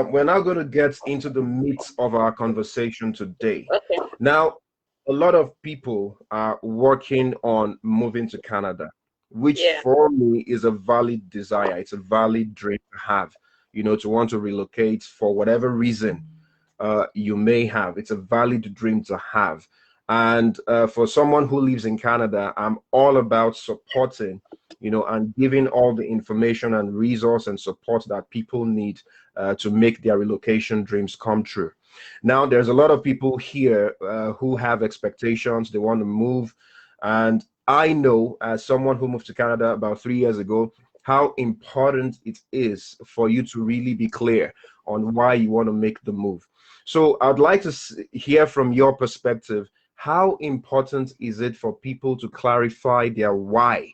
we're now going to get into the meat of our conversation today. Okay. Now, a lot of people are working on moving to Canada, which for me is a valid desire. It's a valid dream to have, you know, to want to relocate for whatever reason you may have. It's a valid dream to have. And for someone who lives in Canada, I'm all about supporting, you know, and giving all the information and resource and support that people need to make their relocation dreams come true. Now, there's a lot of people here who have expectations. They want to move. And I know, as someone who moved to Canada about 3 years ago, how important it is for you to really be clear on why you want to make the move. So I'd like to hear from your perspective, how important is it for people to clarify their why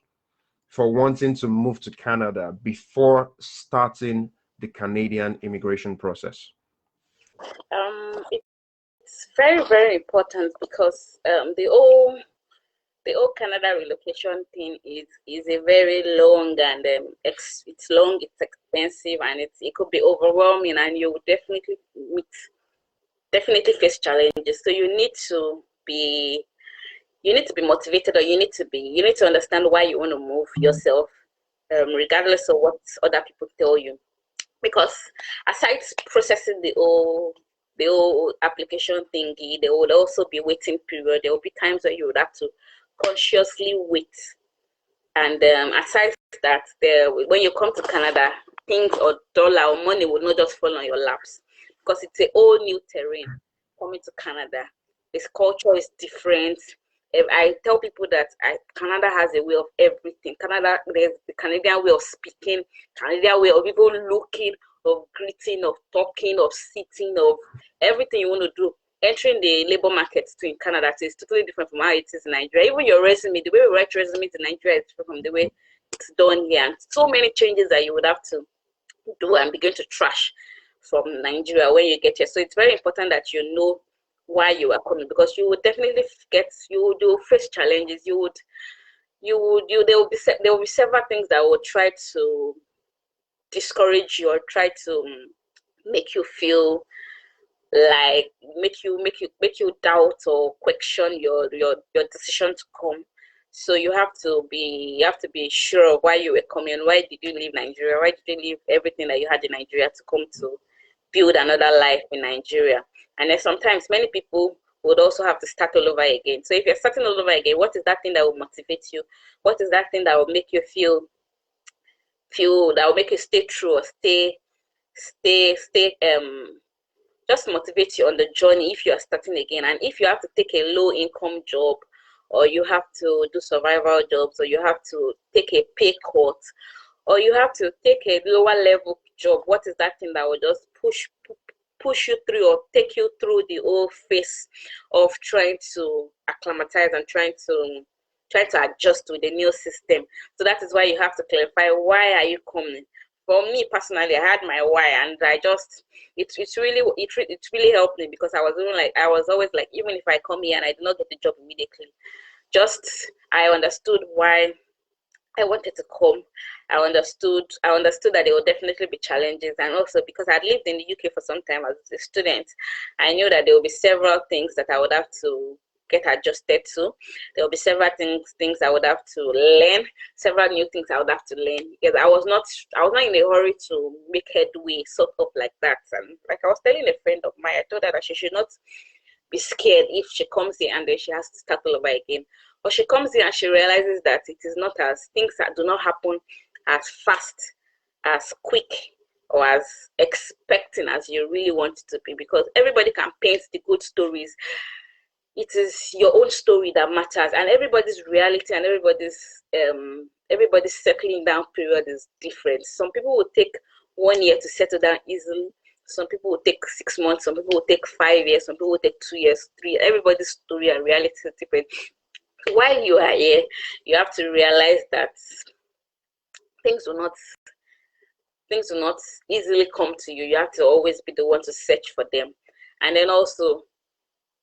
for wanting to move to Canada before starting the Canadian immigration process? It's very, very important because the whole Canada relocation thing is a very long and it's long, it's expensive, and it could be overwhelming, and you would definitely face challenges. So you need to be motivated, or you need to understand why you want to move yourself, regardless of what other people tell you. Because aside processing the whole application thingy, there would also be waiting period. There will be times where you would have to consciously wait. And aside that, when you come to Canada, things or dollar or money will not just fall on your laps, because it's a whole new terrain coming to Canada. This culture is different. I tell people that Canada has a way of everything. Canada, there's the Canadian way of speaking, Canadian way of even looking, of greeting, of talking, of sitting, of everything you want to do. Entering the labor market too in Canada is totally different from how it is in Nigeria. Even your resume, the way we write resumes in Nigeria is different from the way it's done here. And so many changes that you would have to do and begin to trash from Nigeria when you get here. So it's very important that you know why you are coming, because you would definitely face challenges. There will be several things that will try to discourage you or try to make you feel like make you doubt or question your decision to come. So you have to be sure of why you were coming. Why did you leave Nigeria? Why did you leave everything that you had in Nigeria to come to build another life in Nigeria? And then sometimes many people would also have to start all over again. So if you're starting all over again, what is that thing that will motivate you? What is that thing that will make you feel that will make you stay true or stay just motivate you on the journey if you are starting again? And if you have to take a low income job, or you have to do survival jobs, or you have to take a pay cut, or you have to take a lower level job, what is that thing that will just push you through or take you through the whole phase of trying to acclimatize and trying to adjust to the new system? So that is why you have to clarify, why are you coming? For me personally, I had my why, and it really helped me, because I was always like, even if I come here and I did not get the job immediately, I understood why I wanted to come. I understood that there would definitely be challenges, and also because I'd lived in the UK for some time as a student, I knew that there would be several things that I would have to get adjusted to. There will be several things I would have to learn, several new things I would have to learn, because I was not in a hurry to make headway sort of like that. And like I was telling a friend of mine, I told her that she should not be scared if she comes here and then she has to start all over again. Or she comes here and she realizes that it is not things that do not happen as fast, as quick, or as expecting as you really want it to be, because everybody can paint the good stories. It is your own story that matters, and everybody's reality and everybody's settling down period is different. Some people will take 1 year to settle down easily. Some people will take 6 months. Some people will take 5 years. Some people will take 2 years, 3. Everybody's story and reality is different. While you are here, you have to realize that things will not easily come to you. You have to always be the one to search for them. And then also,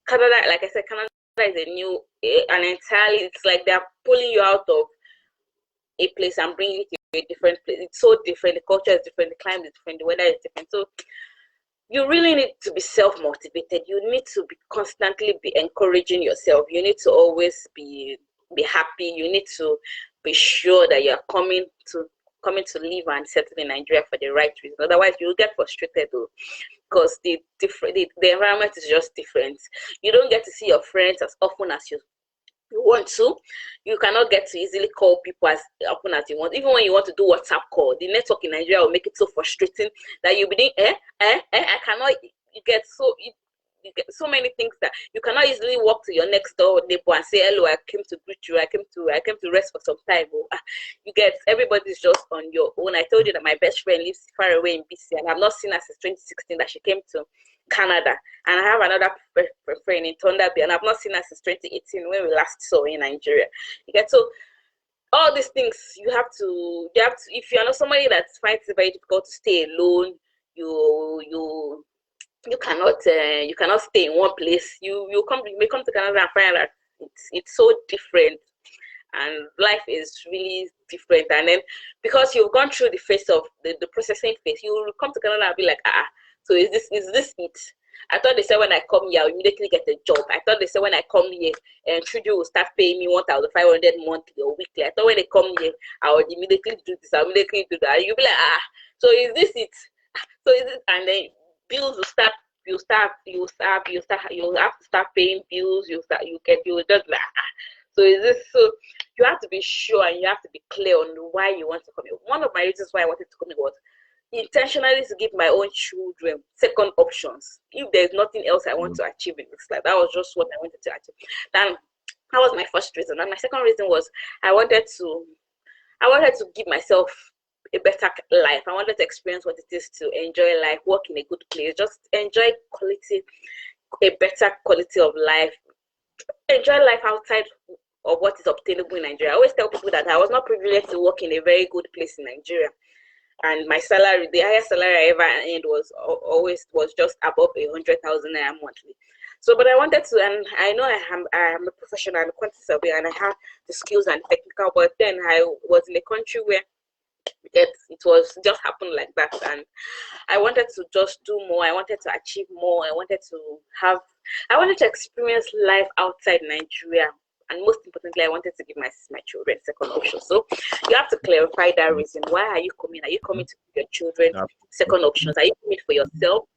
Canada, like I said, Canada is it's like they're pulling you out of a place and bringing you to a different place. It's so different. The culture is different. The climate is different. The weather is different. So you really need to be self-motivated. You need to be constantly be encouraging yourself. You need to always be happy. You need to be sure that you're coming to live and settle in Nigeria for the right reason. Otherwise, you'll get frustrated though, because the environment is just different. You don't get to see your friends as often as you want to. You cannot get to easily call people as often as you want. Even when you want to do WhatsApp call, the network in Nigeria will make it so frustrating that you'll be doing I cannot. You get so many things that you cannot easily walk to your next door neighbor and say, hello, I came to greet you, I came to rest for some time. You get, everybody's just on your own. I told you that my best friend lives far away in BC, and I've not seen her since 2016 that she came to Canada. And I have another friend in Thunder Bay, and I've not seen her since 2018 when we last saw in Nigeria. You get, so all these things you have to, if you're not somebody that finds it very difficult to stay alone, you cannot stay in one place. You may come to Canada and find that it's so different, and life is really different. And then because you've gone through the phase of the processing phase, you will come to Canada and be like, so is this it? I thought they said when I come here I'll immediately get a job. I thought they said when I come here and Trudeau will start paying me 1,500 monthly or weekly. I thought when they come here I would immediately do this, I'll immediately do that. You'll be like, so is this it? So is it? And then bills will start. You have to start paying bills. You just like, so is this? So you have to be sure and you have to be clear on why you want to come here. One of my reasons why I wanted to come here was intentionally to give my own children second options. If there's nothing else I want to achieve in this life, that was just what I wanted to achieve. Then that was my first reason. And my second reason was I wanted to give myself a better life. I wanted to experience what it is to enjoy life, work in a good place, just enjoy a better quality of life, enjoy life outside of what is obtainable in Nigeria. I always tell people that I was not privileged to work in a very good place in Nigeria, and my salary, the highest salary I ever earned was just above 100,000 naira monthly. So, but I wanted to, and I know I am a professional, I'm a quantity surveyor, and I have the skills and technical, but then I was in a country where it was just happened like that, and I wanted to just do more. I wanted to achieve more. I wanted to experience life outside Nigeria, and most importantly, I wanted to give my children second option. So you have to clarify that reason. Why are you coming? Are you coming to give your children second options? Are you coming for yourself?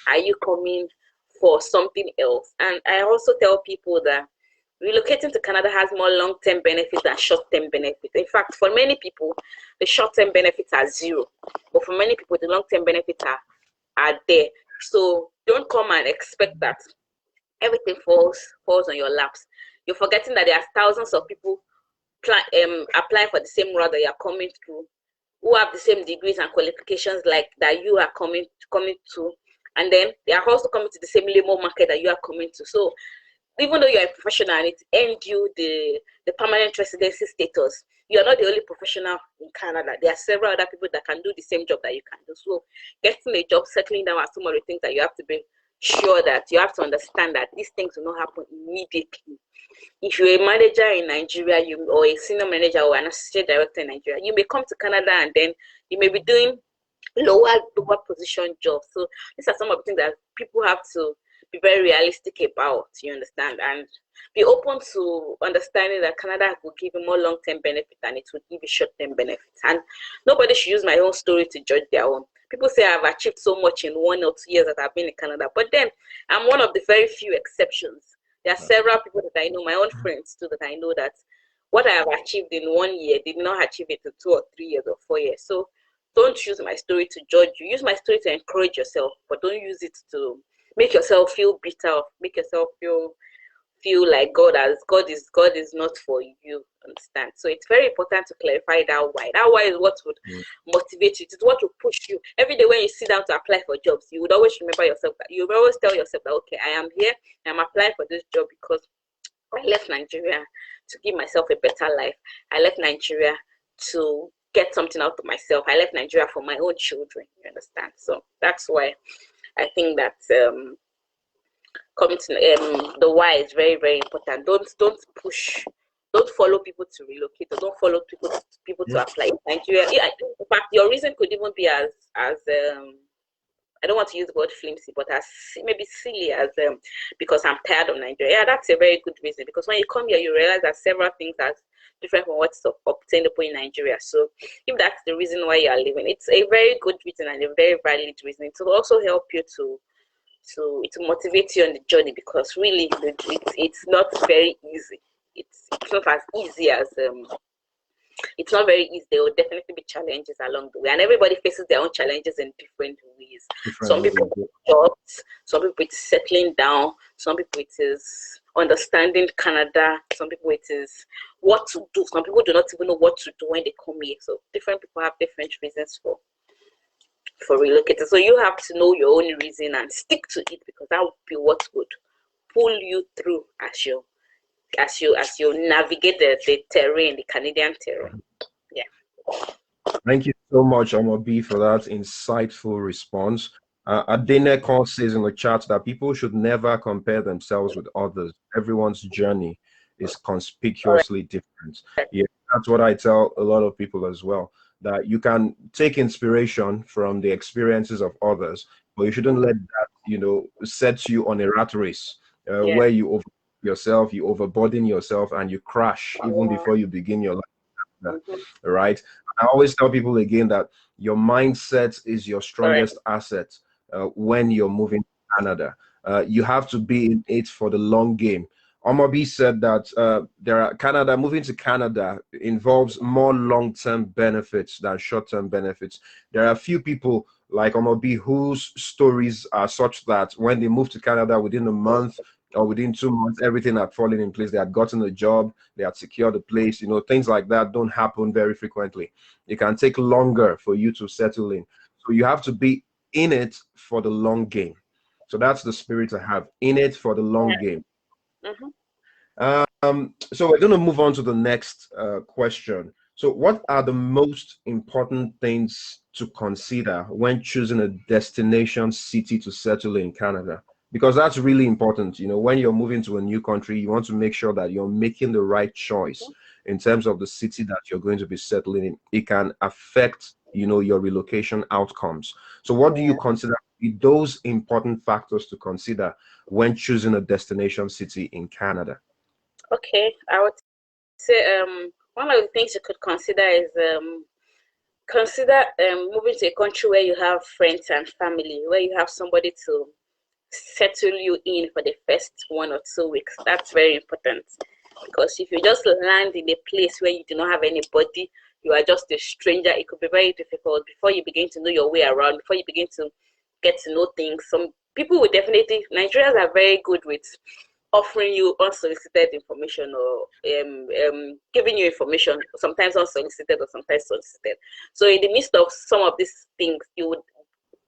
Are you coming for something else? And I also tell people that relocating to Canada has more long-term benefits than short-term benefits. In fact, for many people, the short-term benefits are zero. But for many people, the long-term benefits are there. So don't come and expect that everything falls on your laps. You're forgetting that there are thousands of people applying for the same route that you're coming through, who have the same degrees and qualifications like that you are coming to. And then they are also coming to the same labor market that you are coming to. So even though you're a professional and it earned you the permanent residency status, you're not the only professional in Canada. There are several other people that can do the same job that you can do. So getting a job, settling down are some of the things that you have to be sure that you have to understand that these things will not happen immediately. If you're a manager in Nigeria, or a senior manager or an associate director in Nigeria, you may come to Canada and then you may be doing lower position jobs. So these are some of the things that people have to be very realistic about, you understand, and be open to understanding that Canada will give you more long-term benefit than it would give you short-term benefits. And nobody should use my own story to judge their own. People say I've achieved so much in 1 or 2 years that I've been in Canada, but then I'm one of the very few exceptions. There are several people that I know, my own friends too, that I know that what I have achieved in 1 year did not achieve it in 2 or 3 years or 4 years. So don't use my story to judge you. Use my story to encourage yourself, but don't use it to make yourself feel bitter, make yourself feel like God is not for you, understand? So it's very important to clarify that why. That why is what would motivate you. It's what will push you. Every day when you sit down to apply for jobs, you would always remember yourself that you would always tell yourself that, okay, I am here, I'm applying for this job because I left Nigeria to give myself a better life. I left Nigeria to get something out of myself. I left Nigeria for my own children, you understand? So that's why I think that coming to the why is very, very important. Don't follow people to relocate, or don't follow people to apply in Nigeria. In fact, your reason could even be as I don't want to use the word flimsy, but as maybe silly as because I'm tired of Nigeria. Yeah, that's a very good reason, because when you come here, you realize that several things are different from what's obtainable in Nigeria. So if that's the reason why you are leaving, it's a very good reason and a very valid reason. It will also help you to motivate you on the journey, because really it's not very easy. It's not as easy as it's not very easy. There will definitely be challenges along the way, and everybody faces their own challenges in different ways. Some people with jobs, some people it's settling down, some people it is understanding Canada, some people it is what to do. Some people do not even know what to do when they come here. So different people have different reasons for relocating. So you have to know your own reason and stick to it, because that would be what would pull you through as you navigate the terrain, the Canadian terrain. Yeah. Thank you so much, Omoby, for that insightful response. Adeyemo says in the chat that people should never compare themselves with others. Everyone's journey is conspicuously different. Yeah, that's what I tell a lot of people as well, that you can take inspiration from the experiences of others, but you shouldn't let that, you know, set you on a rat race where you you overburden yourself, and you crash even before you begin your life. Right? I always tell people again that your mindset is your strongest asset when you're moving to Canada. You have to be in it for the long game. Omoby said that moving to Canada involves more long-term benefits than short-term benefits. There are a few people like Omoby whose stories are such that when they move to Canada, within a month or within 2 months, everything had fallen in place. They had gotten a job, they had secured a place. You know, things like that don't happen very frequently. It can take longer for you to settle in. So you have to be in it for the long game. So that's the spirit I have, in it for the long game. So we're going to move on to the next question. So what are the most important things to consider when choosing a destination city to settle in Canada? Because that's really important. You know, when you're moving to a new country, you want to make sure that you're making the right choice in terms of the city that you're going to be settling in. It can affect, you know, your relocation outcomes. So what do you consider those important factors to consider when choosing a destination city in Canada? Okay, I would say one of the things you could consider is moving to a country where you have friends and family, where you have somebody to settle you in for the first 1 or 2 weeks. That's very important, because if you just land in a place where you do not have anybody, you are just a stranger, it could be very difficult before you begin to know your way around, before you begin to get to know things. Some people will definitely, Nigerians are very good with offering you unsolicited information, or giving you information, sometimes unsolicited or sometimes solicited. So in the midst of some of these things, you would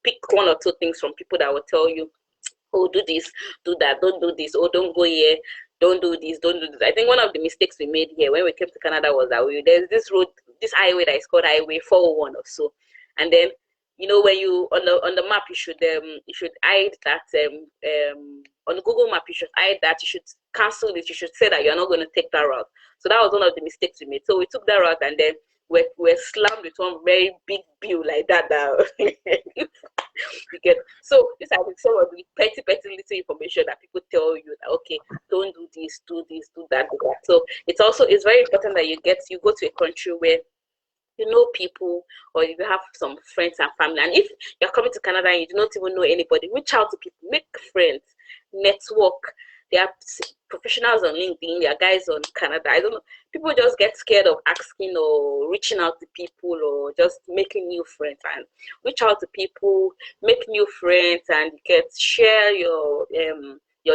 pick 1 or 2 things from people that will tell you, oh, do this, do that, don't do this, oh, don't go here, don't do this, don't do this. I think one of the mistakes we made here when we came to Canada was that there's this road, this highway that is called Highway 401 or so. And then, you know, when you on the map, you should hide that on the Google map, you should hide that, you should cancel it, you should say that you're not going to take that route. So that was one of the mistakes we made. So we took that route, and then we're slammed with one very big bill like that. You get, so these are some of the petty little information that people tell you that, okay, don't do this, do that, do that. So it's very important that you go to a country where you know people, or you have some friends and family. And if you're coming to Canada and you do not even know anybody, reach out to people, make friends, network. There are professionals on LinkedIn, there are guys on Canada. I don't know. People just get scared of asking or reaching out to people, or just making new friends. And reach out to people, make new friends, and share your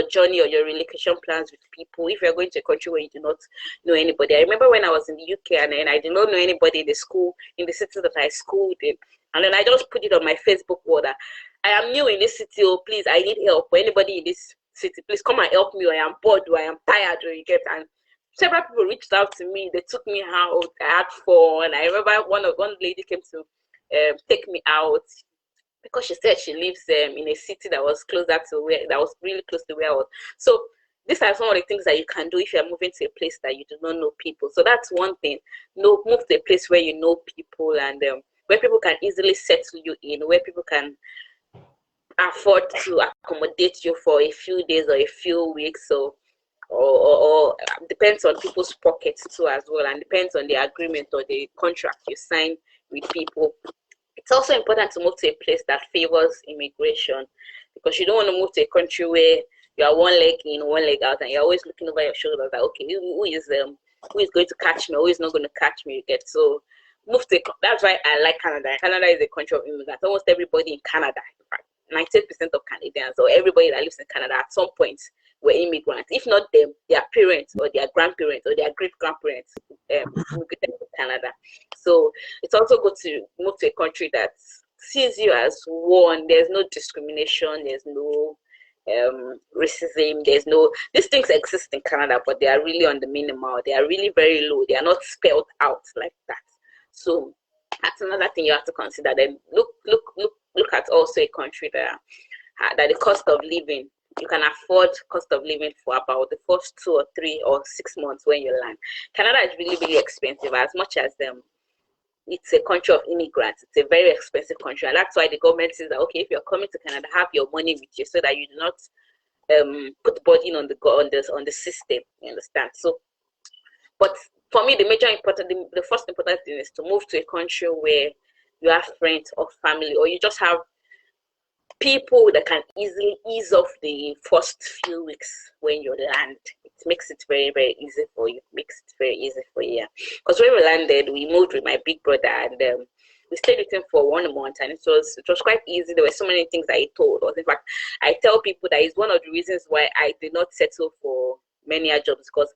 journey or your relocation plans with people. If you're going to a country where you do not know anybody. I remember when I was in the UK, and then I did not know anybody in the city that I schooled in. And then I just put it on my Facebook wall that I am new in this city, oh, please, I need help. For anybody in this city, please come and help me, or I am bored, or I am tired, or you get. And several people reached out to me. They took me out. I had fun. I remember one lady came to take me out, because she said she lives in a city that was really close to where I was. So these are some of the things that you can do if you're moving to a place that you do not know people. So that's one thing. Move to a place where you know people, and where people can easily settle you in, where people can afford to accommodate you for a few days or a few weeks, so or depends on people's pockets too as well, and depends on the agreement or the contract you sign with people. It's also important to move to a place that favors immigration, because you don't want to move to a country where you are one leg in, one leg out, and you're always looking over your shoulder like, okay, who is going to catch me, or who is not going to catch me? You get, so move to. That's why I like Canada. Canada is a country of immigrants. Almost everybody in Canada, in fact, 98% of Canadians, or everybody that lives in Canada at some point were immigrants. If not them, their parents or their grandparents or their great grandparents immigrated to Canada. So it's also good to move to a country that sees you as one. There's no discrimination. There's no racism. There's no, these things exist in Canada, but they are really on the minimal. They are really very low. They are not spelled out like that. So that's another thing you have to consider. Then look at also a country that the cost of living, you can afford cost of living for about the first 2 or 3 or 6 months when you land. Canada is really, really expensive. As much as it's a country of immigrants, it's a very expensive country, and that's why the government says that, okay, if you're coming to Canada, have your money with you so that you do not put burden on the system. You understand? So, but for me, the first important thing is to move to a country where you have friends or family, or you just have people that can easily ease off the first few weeks when you land. It makes it very, very easy for you. Yeah. Because when we landed, we moved with my big brother, and we stayed with him for 1 month, and it was quite easy. There were so many things that he told us. In fact, I tell people that it's one of the reasons why I did not settle for many jobs, because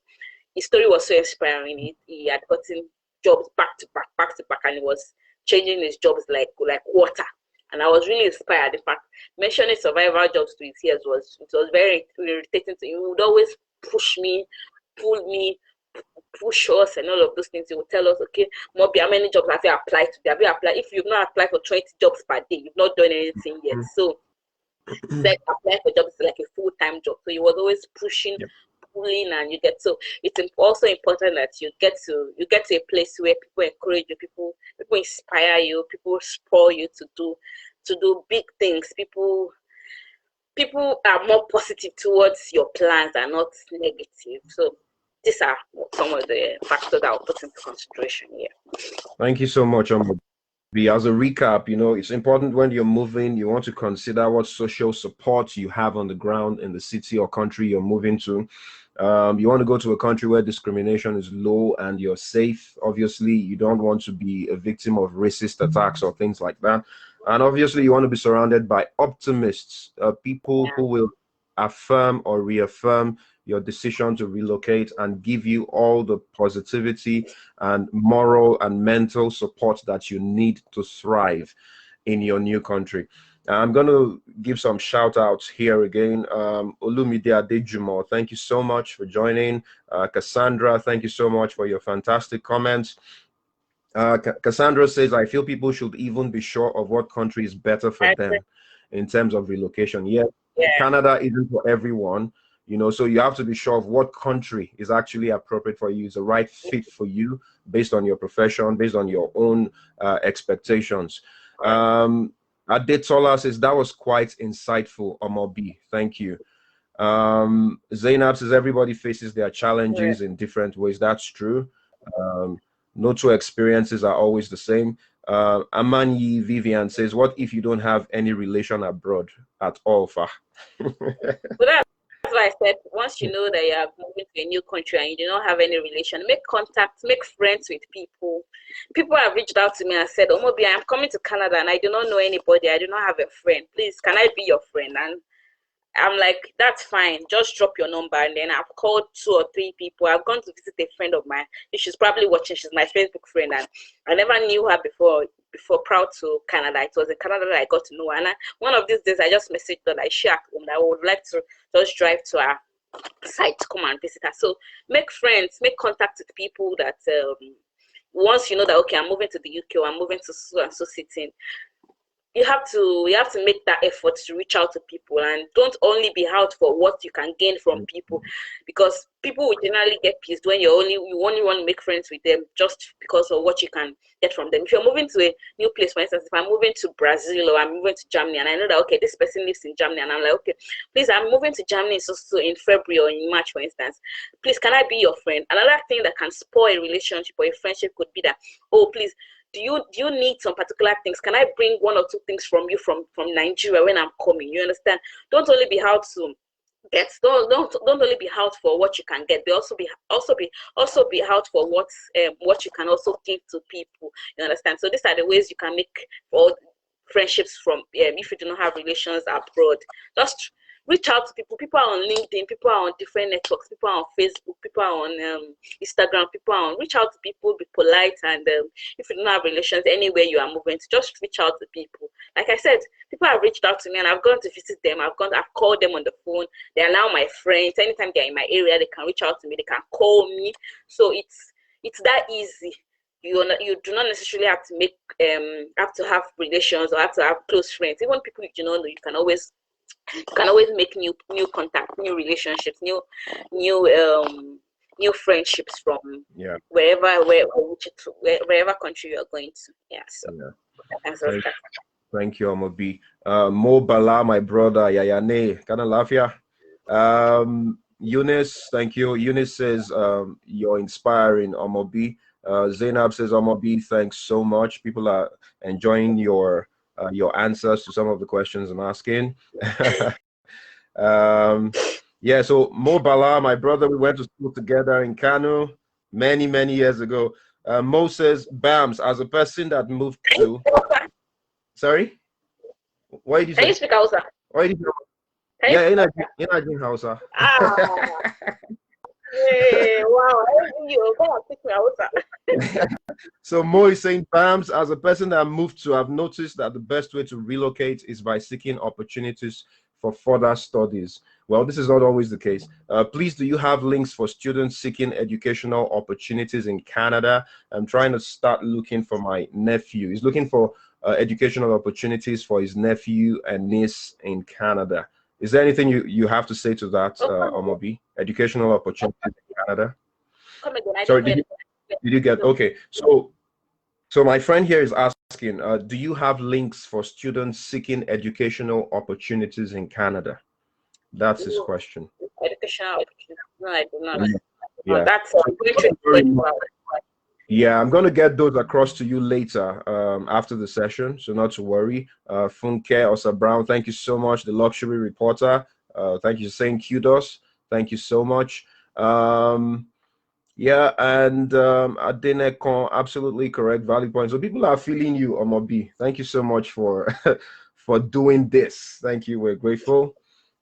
his story was so inspiring. He had gotten jobs back to back, and he was changing his jobs like water. And I was really inspired. In fact, mentioning survival jobs to his ears was very irritating to him. He would always push me, pull me, push us, and all of those things. He would tell us, okay, Moby, how many jobs have you applied to? Have you applied? If you've not applied for 20 jobs per day, you've not done anything yet. So, like, apply for jobs is like a full-time job. So he was always pushing, pulling, and you get, so it's also important that you get to a place where people encourage you, people inspire you, people spur you to do big things. People are more positive towards your plans and not negative. So these are some of the factors that I'll put into consideration here. Thank you so much, Omoby. As a recap, it's important when you're moving, you want to consider what social support you have on the ground in the city or country you're moving to. You want to go to a country where discrimination is low and you're safe. Obviously, you don't want to be a victim of racist attacks or things like that. And obviously, you want to be surrounded by optimists, people who will affirm or reaffirm your decision to relocate and give you all the positivity and moral and mental support that you need to thrive in your new country. I'm going to give some shout outs here again. Olumide Adeyemo, thank you so much for joining. Cassandra, thank you so much for your fantastic comments. Cassandra says, I feel people should even be sure of what country is better for them in terms of relocation. Yeah. Canada isn't for everyone, so you have to be sure of what country is actually appropriate for you, is the right fit for you based on your profession, based on your own expectations. Adetola says, that was quite insightful, Omoby. Thank you. Zainab says, everybody faces their challenges in different ways. That's true. No two experiences are always the same. Amanyi Vivian says, what if you don't have any relation abroad at all, Fa? That's why I said, once you know that you are moving to a new country and you do not have any relation, make contacts, make friends with people. People have reached out to me and said, Omoby, I'm coming to Canada and I do not know anybody. I do not have a friend. Please, can I be your friend? And I'm like, that's fine. Just drop your number. And then I've called 2 or 3 people. I've gone to visit a friend of mine. She's probably watching. She's my Facebook friend. And I never knew her before proud to Canada. It was in Canada that I got to know her. And one of these days, I just messaged her that she at home, that I would like to just drive to her site to come and visit her. So make friends, make contact with people that once you know that, okay, I'm moving to the UK or I'm moving to so and so city, you have to make that effort to reach out to people, and don't only be out for what you can gain from people, because people will generally get pissed when you only want to make friends with them just because of what you can get from them. If you're moving to a new place, for instance, if I'm moving to Brazil or I'm moving to Germany, and I know that, okay, this person lives in Germany, and I'm like, okay, please, I'm moving to Germany so in February or in March, for instance, please, can I be your friend? Another thing that can spoil a relationship or a friendship could be that, oh, please, do you need some particular things? Can I bring one or two things from you from Nigeria when I'm coming? You understand? Don't only be out to get, don't only be out for what you can get, but also be out for what you can also give to people. You understand? So these are the ways you can make for friendships from if you do not have relations abroad. Just reach out to people. People are on LinkedIn, people are on different networks, people are on Facebook, people are on Instagram, people are on, reach out to people, be polite, and if you don't have relations anywhere you are moving to, just reach out to people. Like I said, people have reached out to me and I've gone to visit them, I've called them on the phone. They are now my friends. Anytime they're in my area, they can reach out to me, they can call me. So it's that easy. You do not necessarily have to have relations or have to have close friends. Even people you know, you can always make new contact, new relationships, new friendships from wherever country you are going to. Yeah, so that's thank you, Omoby. Mo Bala, my brother, Yayane, kind of lafia. Eunice, thank you. Eunice says you're inspiring, Omoby. Zainab says, Omoby, thanks so much. People are enjoying your answers to some of the questions I'm asking. Yeah, so Mo Bala, my brother, we went to school together in Kano many years ago. Mo says, Bams, as a person that moved to... Sorry? What did you say? Can you speak Hausa? What did you... Yeah, in a Hausa. Hey, wow, So Mo is saying, Bams, as a person that moved to, I've noticed that the best way to relocate is by seeking opportunities for further studies. Well, this is not always the case. Please, do you have links for students seeking educational opportunities in Canada? I'm trying to start looking for my nephew. He's looking for educational opportunities for his nephew and niece in Canada. Is there anything you have to say to that, Omoby? Educational opportunities in Canada? Come again. Sorry, did you get... Okay, so my friend here is asking, do you have links for students seeking educational opportunities in Canada? That's his question. Educational opportunities? No, I do not. Yeah. That's yeah, I'm going to get those across to you later after the session, so not to worry. Funke Osa Brown, thank you so much. The luxury reporter, thank you for saying kudos. Thank you so much. Yeah, and Adenekon, absolutely correct, valid point. So people are feeling you, Omoby. Thank you so much for for doing this. Thank you, we're grateful.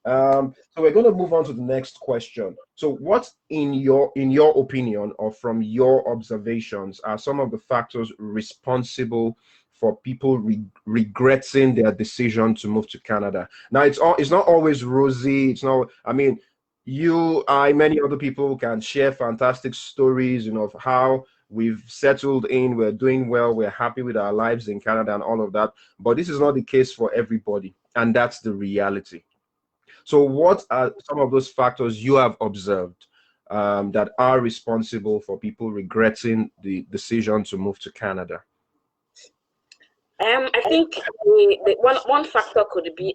So we're going to move on to the next question. So what, in your opinion, or from your observations, are some of the factors responsible for people regretting their decision to move to Canada? Now, it's not always rosy. It's not, I mean, you, I, many other people can share fantastic stories, you know, of how we've settled in, we're doing well, we're happy with our lives in Canada and all of that. But this is not the case for everybody, and that's the reality. So what are some of those factors you have observed that are responsible for people regretting the decision to move to Canada? I think the one factor could be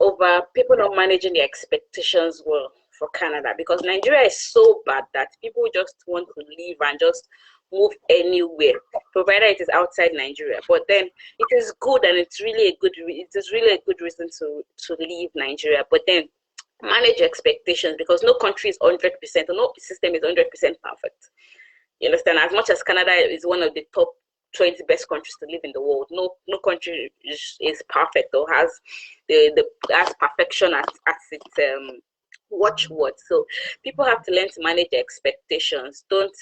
over people not managing their expectations well for Canada, because Nigeria is so bad that people just want to leave and just move anywhere, provided it is outside Nigeria. But then it is good, and it's really a good reason to leave Nigeria. But then manage expectations, because no country is 100%, or no system is 100% perfect. You understand? As much as Canada is one of the top 20 best countries to live in the world, no country is perfect or has as perfection as its watchword. So people have to learn to manage their expectations. Don't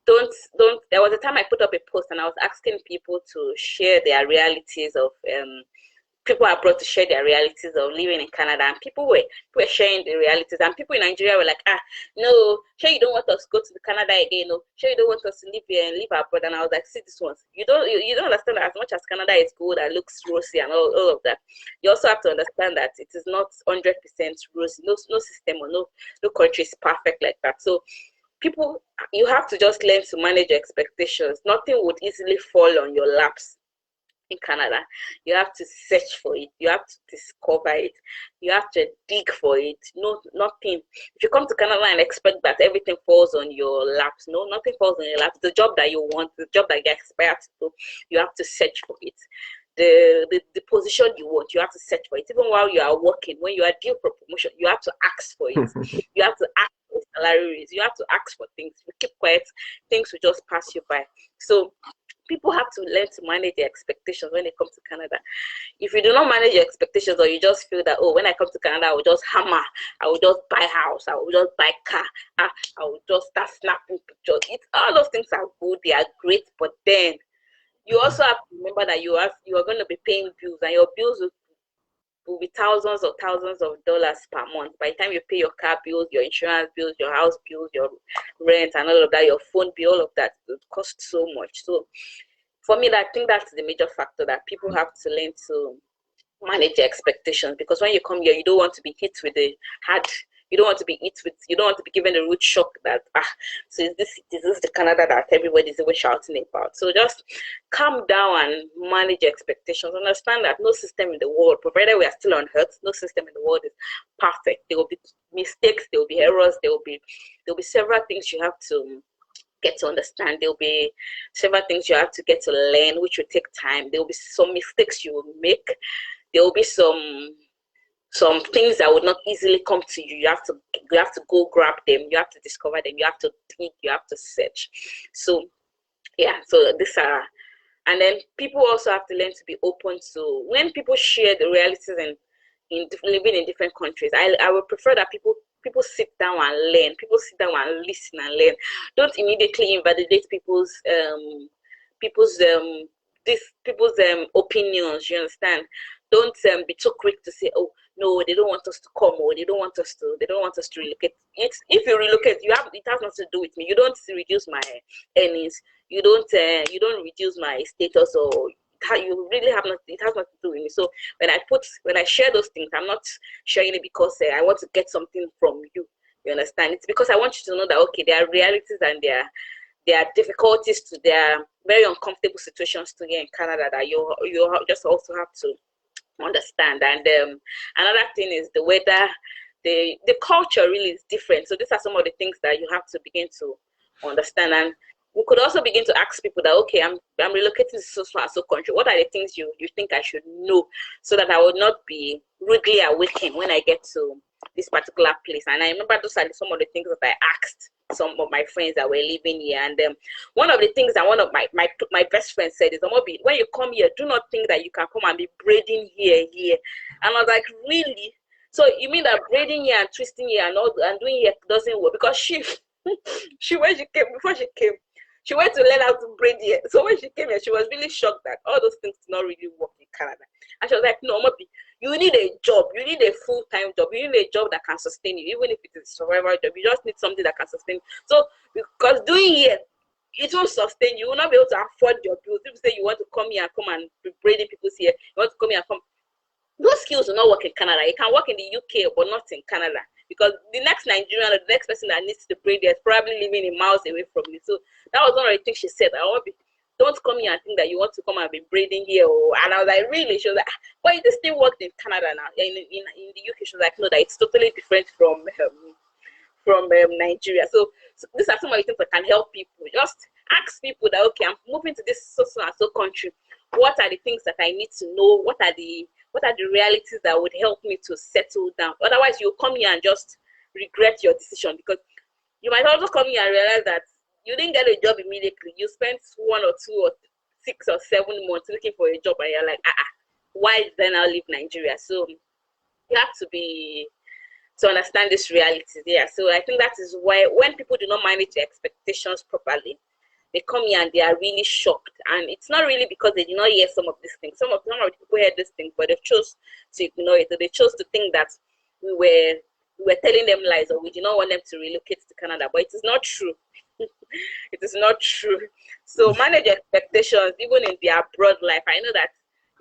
there was a time I put up a post and I was asking people to share their realities of people are brought to share their realities of living in Canada, and people were sharing the realities, and people in Nigeria were like, no, sure you don't want us to go to the Canada again, no, sure you don't want us to live here and live abroad. And I was like, see this one, you don't understand that as much as Canada is good and looks rosy and all of that, you also have to understand that it is not 100% rosy. No system or no country is perfect like that. So people, you have to just learn to manage your expectations. Nothing would easily fall on your laps in Canada. You have to search for it. You have to discover it. You have to dig for it. No, nothing. If you come to Canada and expect that everything falls on your laps, no, nothing falls on your laps. The job that you want, the job that you aspire to do, you have to search for it. The position you want, you have to search for it. Even while you are working, when you are due for promotion, you have to ask for it. You have to ask for salary raise. You have to ask for things. If you keep quiet, things will just pass you by. So people have to learn to manage their expectations when they come to Canada. If you do not manage your expectations, or you just feel that, oh, when I come to Canada, I will just hammer, I will just buy house, I will just buy car, I will just start snapping pictures. All those things are good, they are great, but then you also have to remember that you are going to be paying bills, and your bills will be thousands of dollars per month. By the time you pay your car bills, your insurance bills, your house bills, your rent, and all of that, your phone bill, all of that, it costs so much. So for me, I think that's the major factor, that people have to learn to manage their expectations. Because when you come here, you don't want to be hit with the hard. You don't want to be given the root shock that so is this the Canada that everybody's always shouting about. So just calm down and manage your expectations. Understand that no system in the world, provided we are still on earth, no system in the world is perfect. There will be mistakes, there will be errors, there will be several things you have to get to understand. There will be several things you have to get to learn, which will take time. There will be some mistakes you will make. There will be some things that would not easily come to you. You have to go grab them. You have to discover them. You have to dig. You have to search. So yeah. So and then people also have to learn to be open to when people share the realities and in living in different countries. I would prefer that people sit down and learn. People sit down and listen and learn. Don't immediately invalidate people's opinions. You understand? Don't be too quick to say, oh no, they don't want us to come, or they don't want us to relocate. If you relocate, it has nothing to do with me. You don't reduce my earnings. You don't reduce my status, or you really have not. It has nothing to do with me. So when I share those things, I'm not sharing it because I want to get something from you. You understand? It's because I want you to know that okay, there are realities and there are difficulties to their very uncomfortable situations to get in Canada that you just also have to understand. And another thing is the weather, the culture really is different. So these are some of the things that you have to begin to understand. And we could also begin to ask people that, okay, I'm relocating to so country. What are the things you think I should know so that I will not be rudely awakened when I get to this particular place? And I remember those are some of the things that I asked some of my friends that were living here. And one of the things that one of my best friends said is, Omoby, when you come here, do not think that you can come and be braiding here. And I was like, really? So you mean that braiding here and twisting here and doing here doesn't work? Because she when she came, she went to learn how to braid here. So when she came here, she was really shocked that all those things do not really work in Canada. And she was like, no, Omoby, you need a job. You need a full-time job. You need a job that can sustain you, even if it is a survival job. You just need something that can sustain you. So, because doing here, it won't sustain you. You will not be able to afford your bills. If you say you want to come here and come and be braiding people's hair, you want to come here and come. Those skills will not work in Canada. You can work in the UK, but not in Canada. Because the next Nigerian or the next person that needs to braid there is probably living in miles away from you. So that was one of the things she said. Don't come here and think that you want to come and be braiding here. And I was like, really? She was like, why this thing worked in Canada now? In the UK, she was like, no, that it's totally different from Nigeria. So these are some of the things that can help people. Just ask people that, okay, I'm moving to this so and so country. What are the things that I need to know? What are the realities that would help me to settle down? Otherwise, you'll come here and just regret your decision, because you might also come here and realize that you didn't get a job immediately. You spent 1 or 2 or 6 or 7 months looking for a job, and you're like, why then I'll leave Nigeria? So you have to understand this reality there. So I think that is why when people do not manage their expectations properly, they come here and they are really shocked. And it's not really because they did not hear some of these things. Some of the people heard these things, but they chose to ignore it. They chose to think that we were telling them lies, or we did not want them to relocate to Canada. But it is not true. It is not true. So manage expectations, even in their broad life. I know that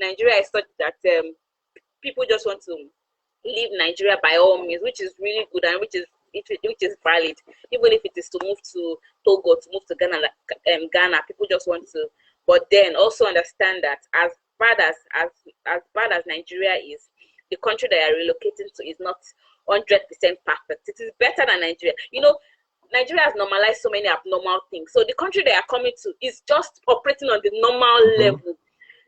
Nigeria is such that people just want to leave Nigeria by all means, which is really good and which is valid. Even if it is to move to Togo, to move to Ghana, people just want to. But then also understand that as bad as Nigeria is, the country that you're relocating to is not 100% perfect. It is better than Nigeria. You know, Nigeria has normalized so many abnormal things. So the country they are coming to is just operating on the normal level.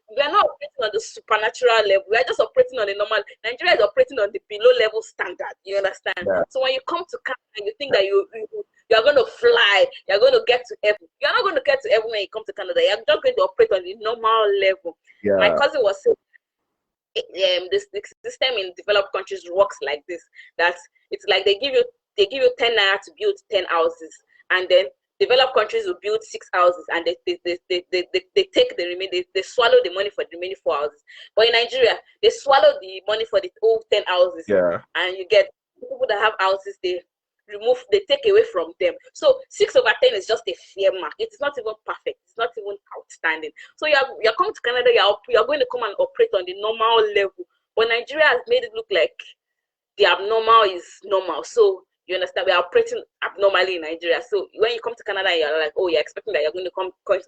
We are not operating on the supernatural level. We are just operating on the normal. Nigeria is operating on the below level standard. You understand? Yeah. So when you come to Canada and you think that you are going to fly, you are going to get to heaven. You are not going to get to heaven when you come to Canada. You are just going to operate on the normal level. Yeah. My cousin was saying, the system in developed countries works like this. That it's like they give you 10 naira to build 10 houses, and then developed countries will build 6 houses, and they take the remaining, they swallow the money for the remaining 4 houses. But in Nigeria, they swallow the money for the whole 10 houses. Yeah. And you get people that have houses, they take away from them. So 6/10 is just a fair mark. It's not even perfect. It's not even outstanding. So you're coming to Canada, you're going to come and operate on the normal level. But Nigeria has made it look like the abnormal is normal. So you understand, we are operating abnormally in Nigeria. So when you come to Canada, you're like, oh, you're expecting that you're going to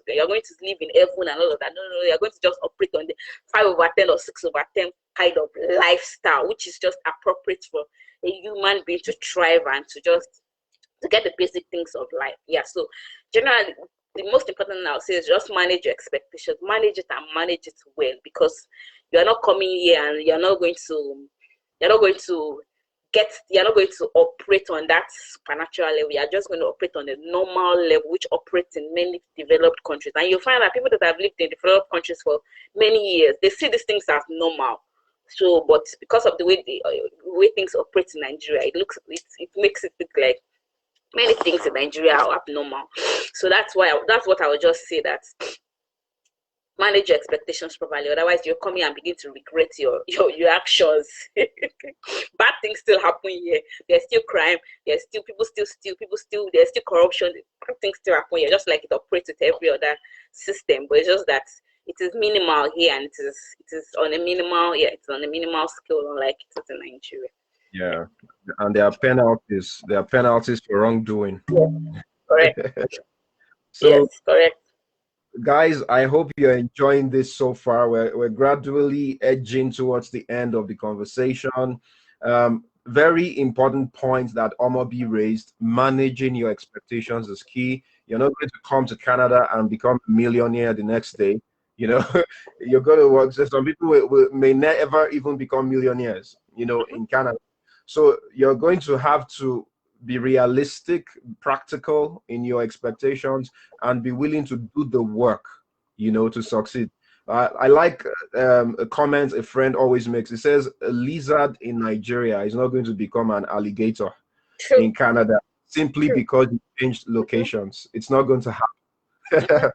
you're going to live in heaven and all of that. No, you're going to just operate on the 5/10 or 6/10 kind of lifestyle, which is just appropriate for a human being to thrive and to get the basic things of life. Yeah. So generally, the most important thing I'll say is just manage your expectations, manage it and manage it well, because you're not coming here and you're not going to operate on that supernatural level. You're just going to operate on the normal level, which operates in many developed countries. And you'll find that people that have lived in developed countries for many years, they see these things as normal. So, but because of the way things operate in Nigeria, it makes it look like many things in Nigeria are abnormal. So that's what I would just say, that manage your expectations properly. Otherwise, you're coming and begin to regret your actions. Bad things still happen here. There's still crime. There's still people still steal. There's still corruption. Bad things still happen here. Just like it operates with every other system, but it's just that it is minimal here, and it is on a minimal. Yeah, it's on a minimal scale, unlike it is in Nigeria. Yeah, and there are penalties. There are penalties for wrongdoing. Yeah. Correct. So, yes, correct. Guys, I hope you're enjoying this so far. We're gradually edging towards the end of the conversation. Very important point that Omoby raised: managing your expectations is key. You're not going to come to Canada and become a millionaire the next day. You know, you're going to work. So some people may never even become millionaires, you know, in Canada. So you're going to have to be realistic, practical in your expectations, and be willing to do the work, you know, to succeed. I like a comment a friend always makes. It says, a lizard in Nigeria is not going to become an alligator in Canada simply because you changed locations. It's not going to happen.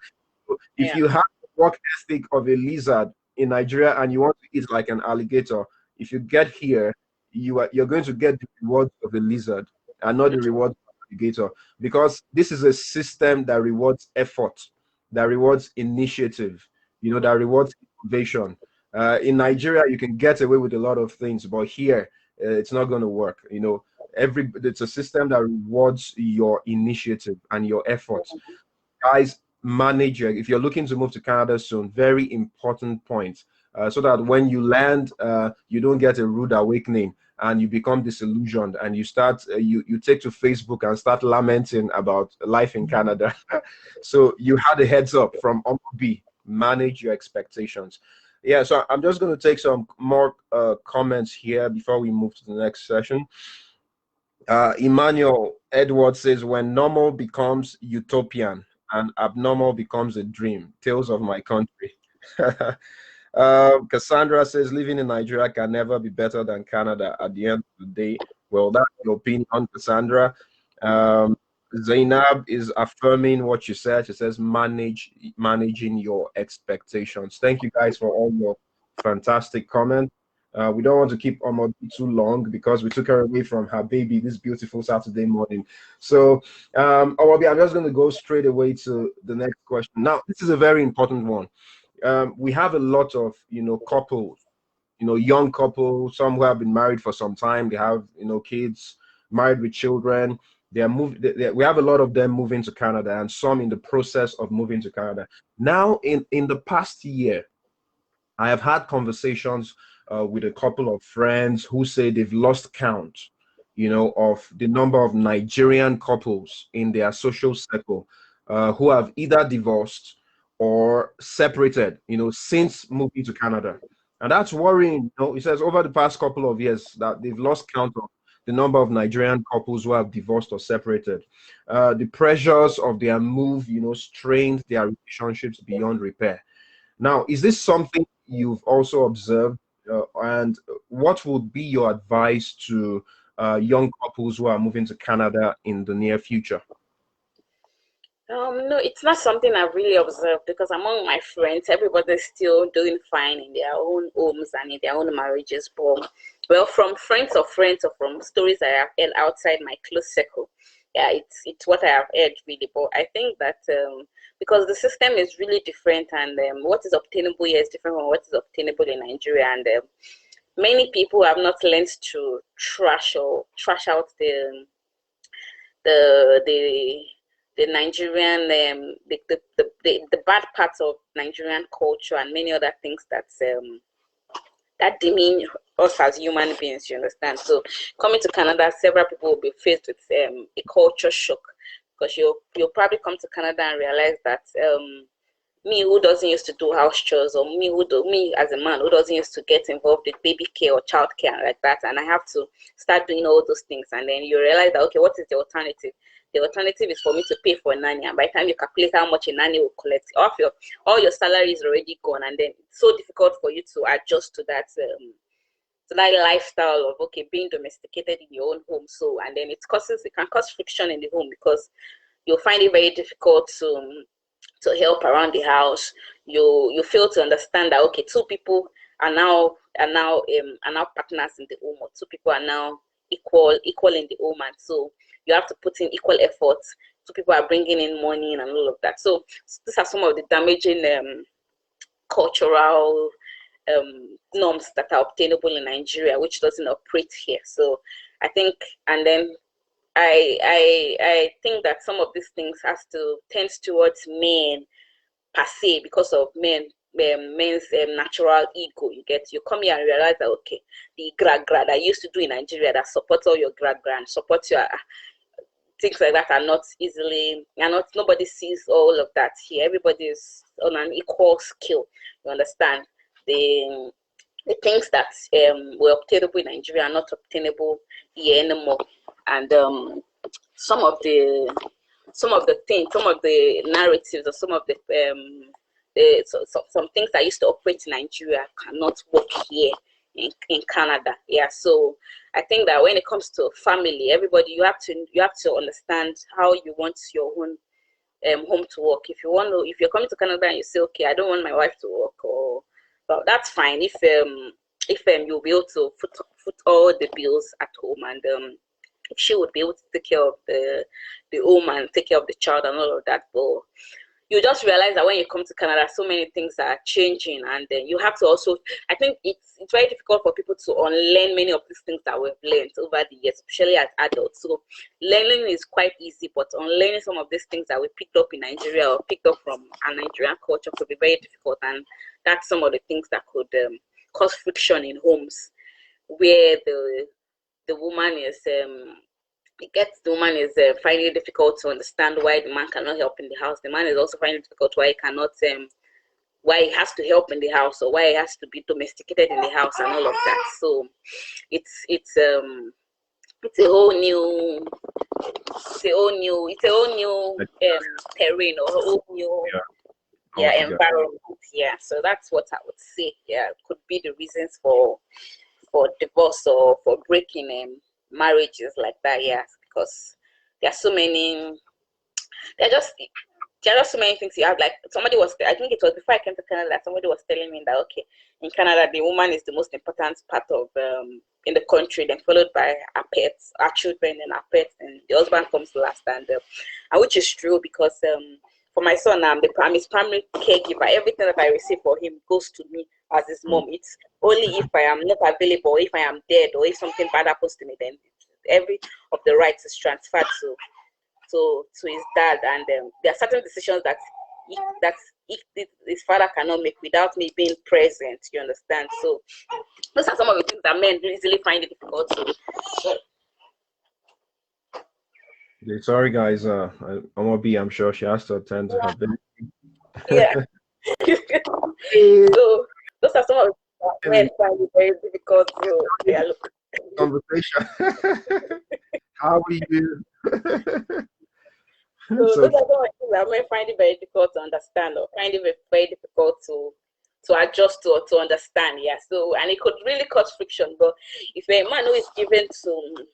If you have the work ethic of a lizard in Nigeria and you want to eat like an alligator, if you get here, you're going to get the rewards of a lizard and not the reward of an alligator, because this is a system that rewards effort, that rewards initiative, you know, that rewards innovation. In Nigeria, you can get away with a lot of things, but here, it's not going to work. You know, it's a system that rewards your initiative and your effort. Guys, manage if you're looking to move to Canada soon, very important point, so that when you land, you don't get a rude awakening and you become disillusioned and you start you take to Facebook and start lamenting about life in Canada. So you had a heads up from Omoby. Manage your expectations. Yeah, so I'm just going to take some more comments here before we move to the next session. Emmanuel Edwards says, when normal becomes utopian and abnormal becomes a dream, tales of my country. Cassandra says, living in Nigeria can never be better than Canada at the end of the day. Well, that's your opinion, Cassandra. Zainab is affirming what you said. She says managing your expectations. Thank you guys for all your fantastic comments. We don't want to keep Omoby too long because we took her away from her baby this beautiful Saturday morning. So, Omoby, I'm just going to go straight away to the next question. Now, this is a very important one. We have a lot of, couples, young couples, some who have been married for some time. They have, kids, married with children. They are we have a lot of them moving to Canada, and some in the process of moving to Canada. Now, in the past year, I have had conversations with a couple of friends who say they've lost count, of the number of Nigerian couples in their social circle who have either divorced or separated, since moving to Canada. And that's worrying. It says over the past couple of years that they've lost count of the number of Nigerian couples who have divorced or separated. The pressures of their move, strained their relationships beyond repair. Now, is this something you've also observed? And what would be your advice to young couples who are moving to Canada in the near future? No, it's not something I've really observed because among my friends, everybody's still doing fine in their own homes and in their own marriages. But, well, from friends or from stories I have heard outside my close circle, yeah, it's what I have heard really. But I think that because the system is really different and what is obtainable here is different from what is obtainable in Nigeria, and many people have not learned to trash out the Nigerian the bad parts of Nigerian culture and many other things that demean us as human beings, you understand? So coming to Canada, several people will be faced with a culture shock because you'll probably come to Canada and realize that me who doesn't used to do house chores, or me as a man who doesn't used to get involved with baby care or child care like that, and I have to start doing all those things, and then you realize that, okay, what is the alternative? The alternative is for me to pay for a nanny, and by the time you calculate how much a nanny will collect, all your salary is already gone, and then it's so difficult for you to adjust to that lifestyle of, okay, being domesticated in your own home. So, and then it can cause friction in the home because you'll find it very difficult to help around the house. You fail to understand that, okay, two people are now partners in the home, or two people are now equal in the home, and so you have to put in equal efforts. Two people are bringing in money and all of that. So these are some of the damaging cultural norms that are obtainable in Nigeria, which doesn't operate here. So I think, and then I think that some of these things tends towards men per se, because of men's natural ego. You come here and realize that, okay, the grad that you used to do in Nigeria that supports all your grad supports your things like that nobody sees all of that here. Everybody is on an equal scale. You understand? The things that were obtainable in Nigeria are not obtainable here anymore, and some of the narratives, or some of some things that used to operate in Nigeria cannot work here in Canada. Yeah, so I think that when it comes to family, everybody, you have to understand how you want your own home to work. If you're coming to Canada and you say, okay, I don't want my wife to work, well, that's fine. If you'll be able to foot all the bills at home, and if she would be able to take care of the home and take care of the child and all of that, but you just realize that when you come to Canada, so many things are changing, and then you have to also, I think it's very difficult for people to unlearn many of these things that we've learned over the years, especially as adults. So learning is quite easy, but unlearning some of these things that we picked up in Nigeria or picked up from our Nigerian culture could be very difficult, and that's some of the things that could cause friction in homes where the woman is finding it difficult to understand why the man cannot help in the house. The man is also finding it difficult why he has to help in the house, or why he has to be domesticated in the house and all of that. So it's a whole new terrain, or a whole new environment. Yeah, so that's what I would say. Yeah, could be the reasons for divorce or for breaking marriages like that. Yeah, because there are so many there are just so many things you have. Like somebody was, I think it was before I came to Canada, that somebody was telling me that okay, in Canada the woman is the most important part of in the country, then followed by our pets, our children, and our pets, and the husband comes last, and which is true because for my son, I'm his primary caregiver. Everything that I receive for him goes to me as his mom. It's only if I am not available, or if I am dead, or if something bad happens to me, then every of the rights is transferred to his dad. And there are certain decisions that his father cannot make without me being present. You understand? So those are some of the things that men easily find it difficult to. Sorry, guys. Omoby, I'm sure she has to attend to her baby. Yeah. So those are some of the things that men find it very difficult to. Yeah, look. Conversation. How are you? So those are some of the things that men find it very difficult to understand, or find it very difficult to adjust to, or to understand. Yeah. So, and it could really cause friction. But if a man who is given to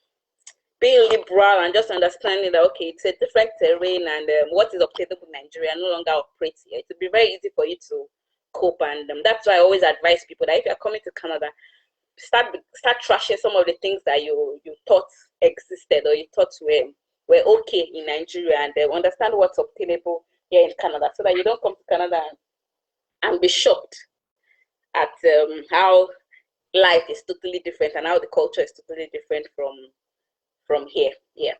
being liberal and just understanding that okay, it's a different terrain, and what is obtainable in Nigeria no longer operates here, it will be very easy for you to cope. And that's why I always advise people that if you're coming to Canada, start trashing some of the things that you thought existed, or you thought were okay in Nigeria, and understand what's obtainable here in Canada, so that you don't come to Canada and be shocked at how life is totally different and how the culture is totally different from here. Yeah.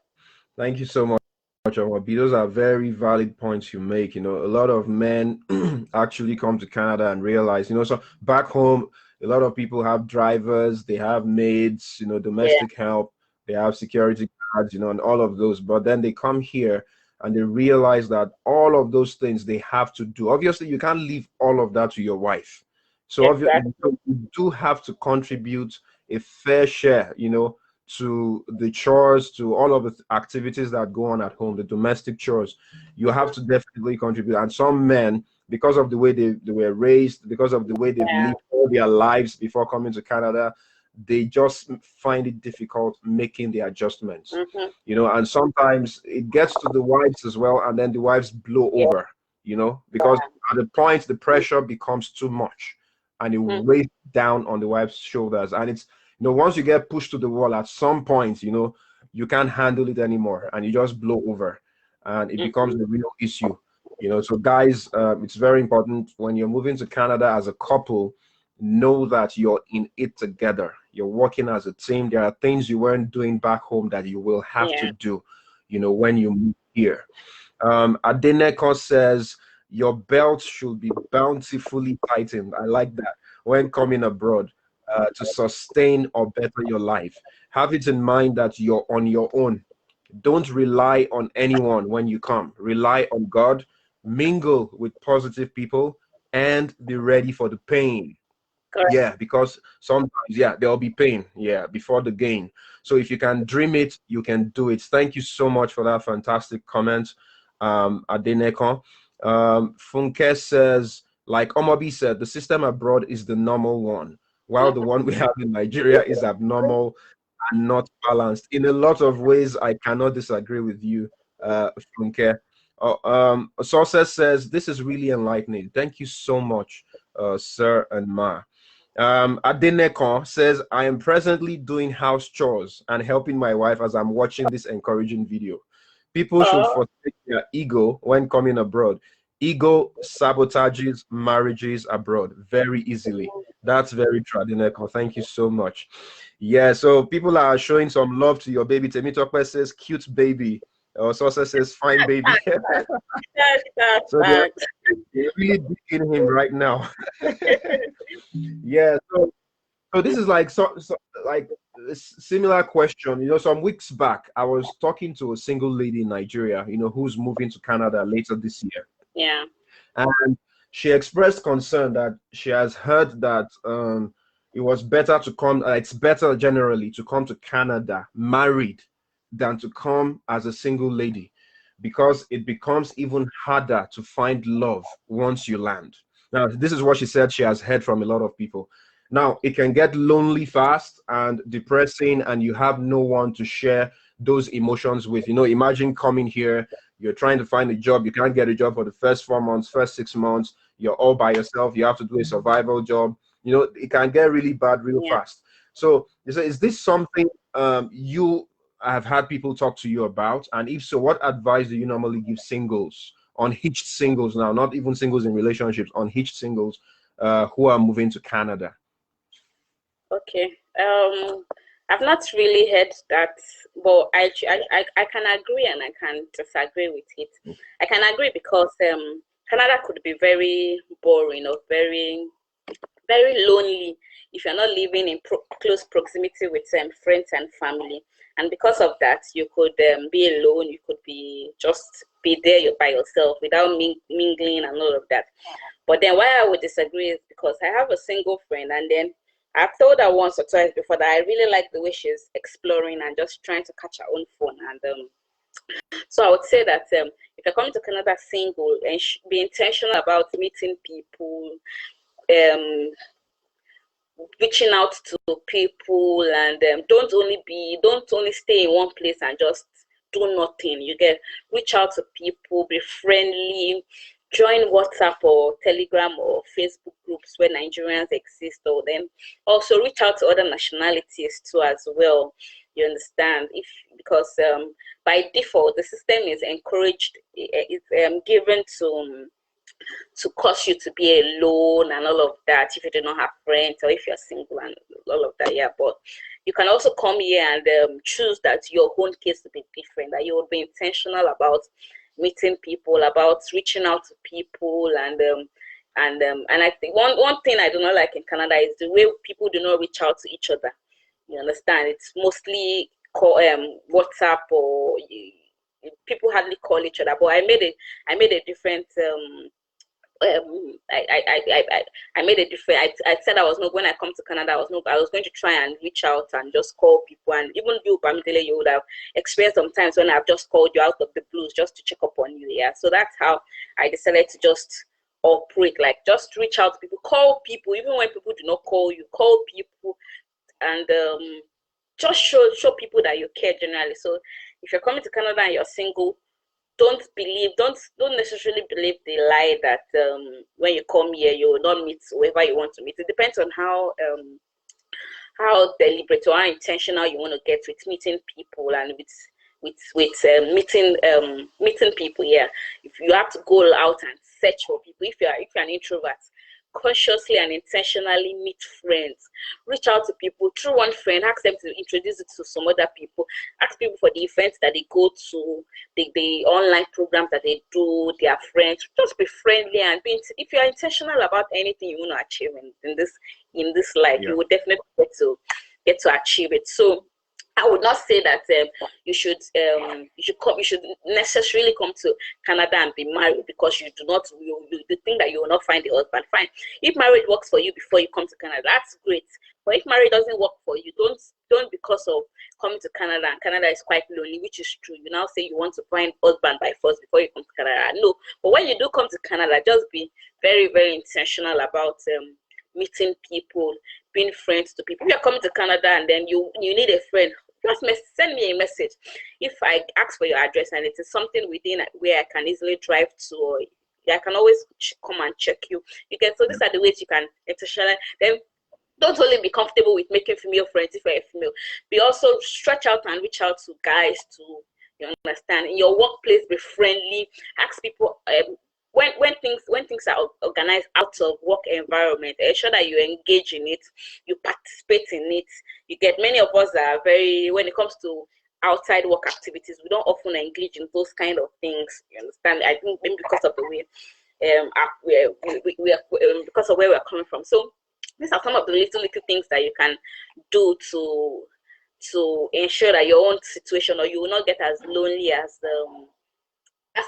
Thank you so much, Omoby. Those are very valid points you make. You know, a lot of men actually come to Canada and realize, you know, so back home, a lot of people have drivers, they have maids, you know, domestic help, they have security guards, you know, and all of those. But then they come here and they realize that all of those things they have to do. Obviously, you can't leave all of that to your wife. So obviously, you do have to contribute a fair share, you know, to the chores, to all of the activities that go on at home, the domestic chores. You have to definitely contribute. And some men, because of the way they were raised, because of the way they've lived all their lives before coming to Canada, they just find it difficult making the adjustments. You know, and sometimes it gets to the wives as well, and then the wives blow over, you know, because at the point the pressure becomes too much and it weighs down on the wife's shoulders. And it's, you know, once you get pushed to the wall at some point, you know, you can't handle it anymore and you just blow over and it becomes a real issue. You know, so guys, it's very important when you're moving to Canada as a couple, know that you're in it together. You're working as a team. There are things you weren't doing back home that you will have to do, you know, when you move here. Adeneko says, your belt should be bountifully tightened. I like that. When coming abroad, to sustain or better your life, have it in mind that you're on your own. Don't rely on anyone when you come. Rely on God, mingle with positive people, and be ready for the pain. Yeah, because sometimes, there'll be pain, before the gain. So if you can dream it, you can do it. Thank you so much for that fantastic comment, Adeneko. Funke says, like Omoby said, the system abroad is the normal one, while the one we have in Nigeria is abnormal and not balanced. In a lot of ways, I cannot disagree with you, Funke. Sources says, this is really enlightening. Thank you so much, sir and ma. Adeneko says, I am presently doing house chores and helping my wife as I'm watching this encouraging video. People should forsake their ego when coming abroad. Ego sabotages marriages abroad very easily. That's very true, Adeneko. Thank you so much. Yeah, so people are showing some love to your baby. Temitope says, cute baby. Sosa says, fine baby. So they're really digging him right now. Yeah, so this is like like a similar question. You know, some weeks back, I was talking to a single lady in Nigeria, you know, who's moving to Canada later this year. Yeah. And she expressed concern that she has heard that it was better to come, it's better generally to come to Canada married than to come as a single lady, because it becomes even harder to find love once you land. Now, this is what she said she has heard from a lot of people. Now, it can get lonely fast and depressing, and you have no one to share those emotions with. You know, imagine coming here, you're trying to find a job, you can't get a job for the first 4 months, first 6 months, you're all by yourself, you have to do a survival job, you know, it can get really bad real fast. So is this something you have had people talk to you about? And if so, what advice do you normally give singles, unhitched singles now, not even singles in relationships, unhitched singles who are moving to Canada? Okay. I've not really heard that, but I can agree and I can disagree with it. I can agree because Canada could be very boring or very lonely if you're not living in close proximity with friends and family. And because of that, you could be alone. You could be just be there by yourself without mingling and all of that. But then why I would disagree is because I have a single friend, and then I've told her once or twice before that I really like the way she's exploring and just trying to catch her own phone. And so I would say that if you're coming to Canada single, and be intentional about meeting people, reaching out to people, and don't only stay in one place and just do nothing. You get reach out to people, be friendly, join WhatsApp or Telegram or Facebook groups where Nigerians exist, or then also reach out to other nationalities too as well. You understand? Because by default the system is encouraged, it's given to cause you to be alone and all of that if you do not have friends or if you're single and all of that. Yeah, but you can also come here and choose that your own case will be different, that you will be intentional about meeting people, about reaching out to people, and I think one thing I do not like in Canada is the way people do not reach out to each other. You understand? It's mostly WhatsApp, or people hardly call each other. But I made a different I made a difference. I said I was not, when I come to Canada, I was going to try and reach out and just call people. And even you, Bamidele, you would have experienced sometimes when I've just called you out of the blues just to check up on you. Yeah. So that's how I decided to just operate, like just reach out to people, call people, even when people do not call you, call people, and just show people that you care generally. So if you're coming to Canada and you're single, don't necessarily believe the lie that when you come here you will not meet whoever you want to meet. It depends on how deliberate or how intentional you want to get with meeting people and with meeting people. Yeah, if you have to go out and search for people, if you're an introvert, consciously and intentionally meet friends, reach out to people through one friend, ask them to introduce you to some other people, ask people for the events that they go to, the online programs that they do, their friends. Just be friendly and if you're intentional about anything you want to achieve in this life, you will definitely get to achieve it. So I would not say that you should necessarily come to Canada and be married because you think that you will not find a husband. Fine. If marriage works for you before you come to Canada, that's great. But if marriage doesn't work for you, don't because of coming to Canada, and Canada is quite lonely, which is true. You now say you want to find husband by force before you come to Canada. No. But when you do come to Canada, just be very, very intentional about meeting people, being friends to people. If you're coming to Canada and then you need a friend, just send me a message. If I ask for your address and it is something within where I can easily drive to, or I can always come and check you. So these are the ways you can intentionally. Then don't only be comfortable with making female friends if you're a female. Be also stretch out and reach out to guys too. You understand? In your workplace, be friendly. Ask people. When things are organized out of work environment, ensure that you engage in it, you participate in it. You get, many of us are very, when it comes to outside work activities, we don't often engage in those kind of things. You understand? I think maybe because of the way we are, because of where we're coming from. So these are some of the little things that you can do to ensure that your own situation, or you will not get as lonely as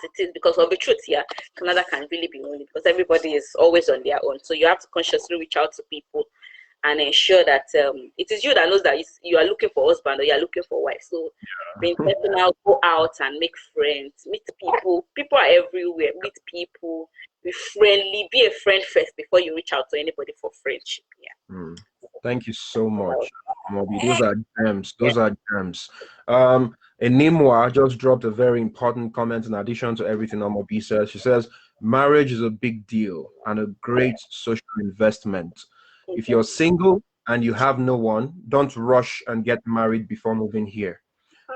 it is. Because of the truth here, Canada can really be lonely because everybody is always on their own. So you have to consciously reach out to people and ensure that it is you that knows that you are looking for husband or you are looking for wife. So be intentional, go out and make friends, meet people. People are everywhere. Meet people, be friendly, be a friend first before you reach out to anybody for friendship. Yeah. Thank you so much, Omoby. Those are gems. Those are gems. Enimwa just dropped a very important comment in addition to everything Omoby says. She says, marriage is a big deal and a great social investment. If you're single and you have no one, don't rush and get married before moving here.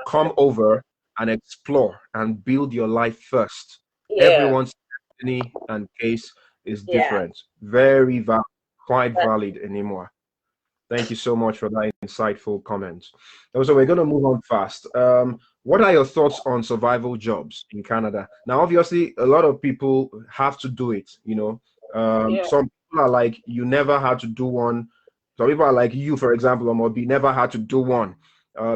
Come over and explore and build your life first. Yeah. Everyone's destiny and case is Yeah. different. Very valid, quite valid anymore. Thank you so much for that insightful comment. Also, we're going to move on fast. What are your thoughts on survival jobs in Canada? Now, obviously, a lot of people have to do it, you know. Some people are like, you never had to do one. Some people are like you, for example, Omoby, never had to do one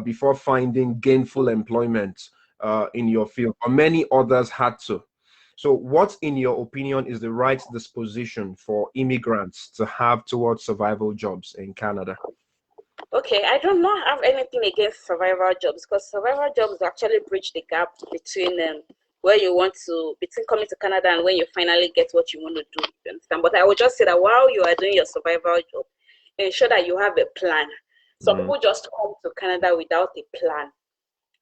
before finding gainful employment in your field. Or many others had to. So what, in your opinion, is the right disposition for immigrants to have towards survival jobs in Canada? Okay, I do not have anything against survival jobs, because survival jobs actually bridge the gap between where you want to, between coming to Canada and when you finally get what you want to do. You understand? But I would just say that while you are doing your survival job, ensure that you have a plan. Some people just come to Canada without a plan.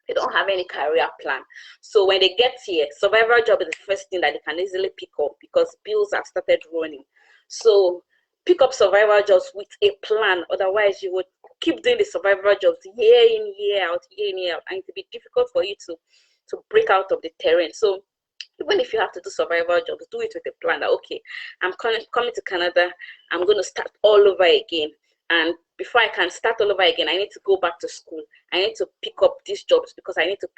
They don't have any career plan. So when they get here, survival job is the first thing that they can easily pick up because bills have started running. So pick up survival jobs with a plan. Otherwise, you would keep doing the survival jobs year in, year out, year in, year out, and it will be difficult for you to break out of the terrain. So even if you have to do survival jobs, do it with a plan that, okay, I'm coming to Canada, I'm going to start all over again. And before I can start all over again, I need to go back to school. I need to pick up these jobs because I need to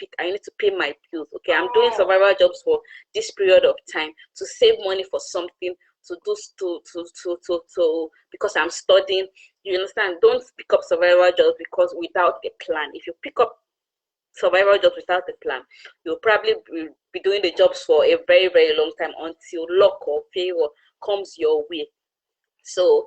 pay my bills. Okay, I'm doing survival jobs for this period of time to save money for something, to do because I'm studying. You understand? Don't pick up survival jobs because without a plan. If you pick up survival jobs without a plan, you'll probably be doing the jobs for a very, very long time until luck or favor comes your way. So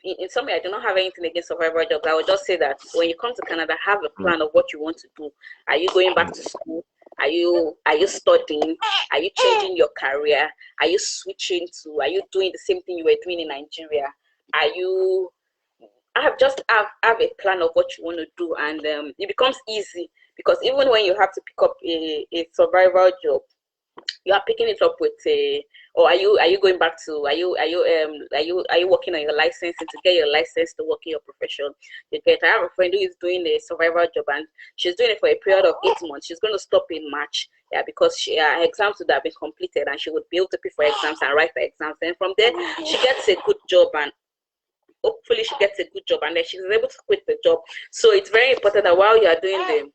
in summary, I do not have anything against survival jobs. I would just say that when you come to Canada, have a plan of what you want to do. Are you going back to school? Are you studying? Are you changing your career? Are you switching to? Are you doing the same thing you were doing in Nigeria? Are you? Have a plan of what you want to do, and it becomes easy because even when you have to pick up a survival job, you are picking it up with a, or are you going back to, are you working on your license, and to get your license to work in your profession? I have a friend who is doing a survival job, and she's doing it for a period of 8 months. She's going to stop in March, because her exams would have been completed, and she would be able to pay for exams and write the exams. And from there, she gets a good job, and hopefully she gets a good job, and then she's able to quit the job. So it's very important that while you are doing the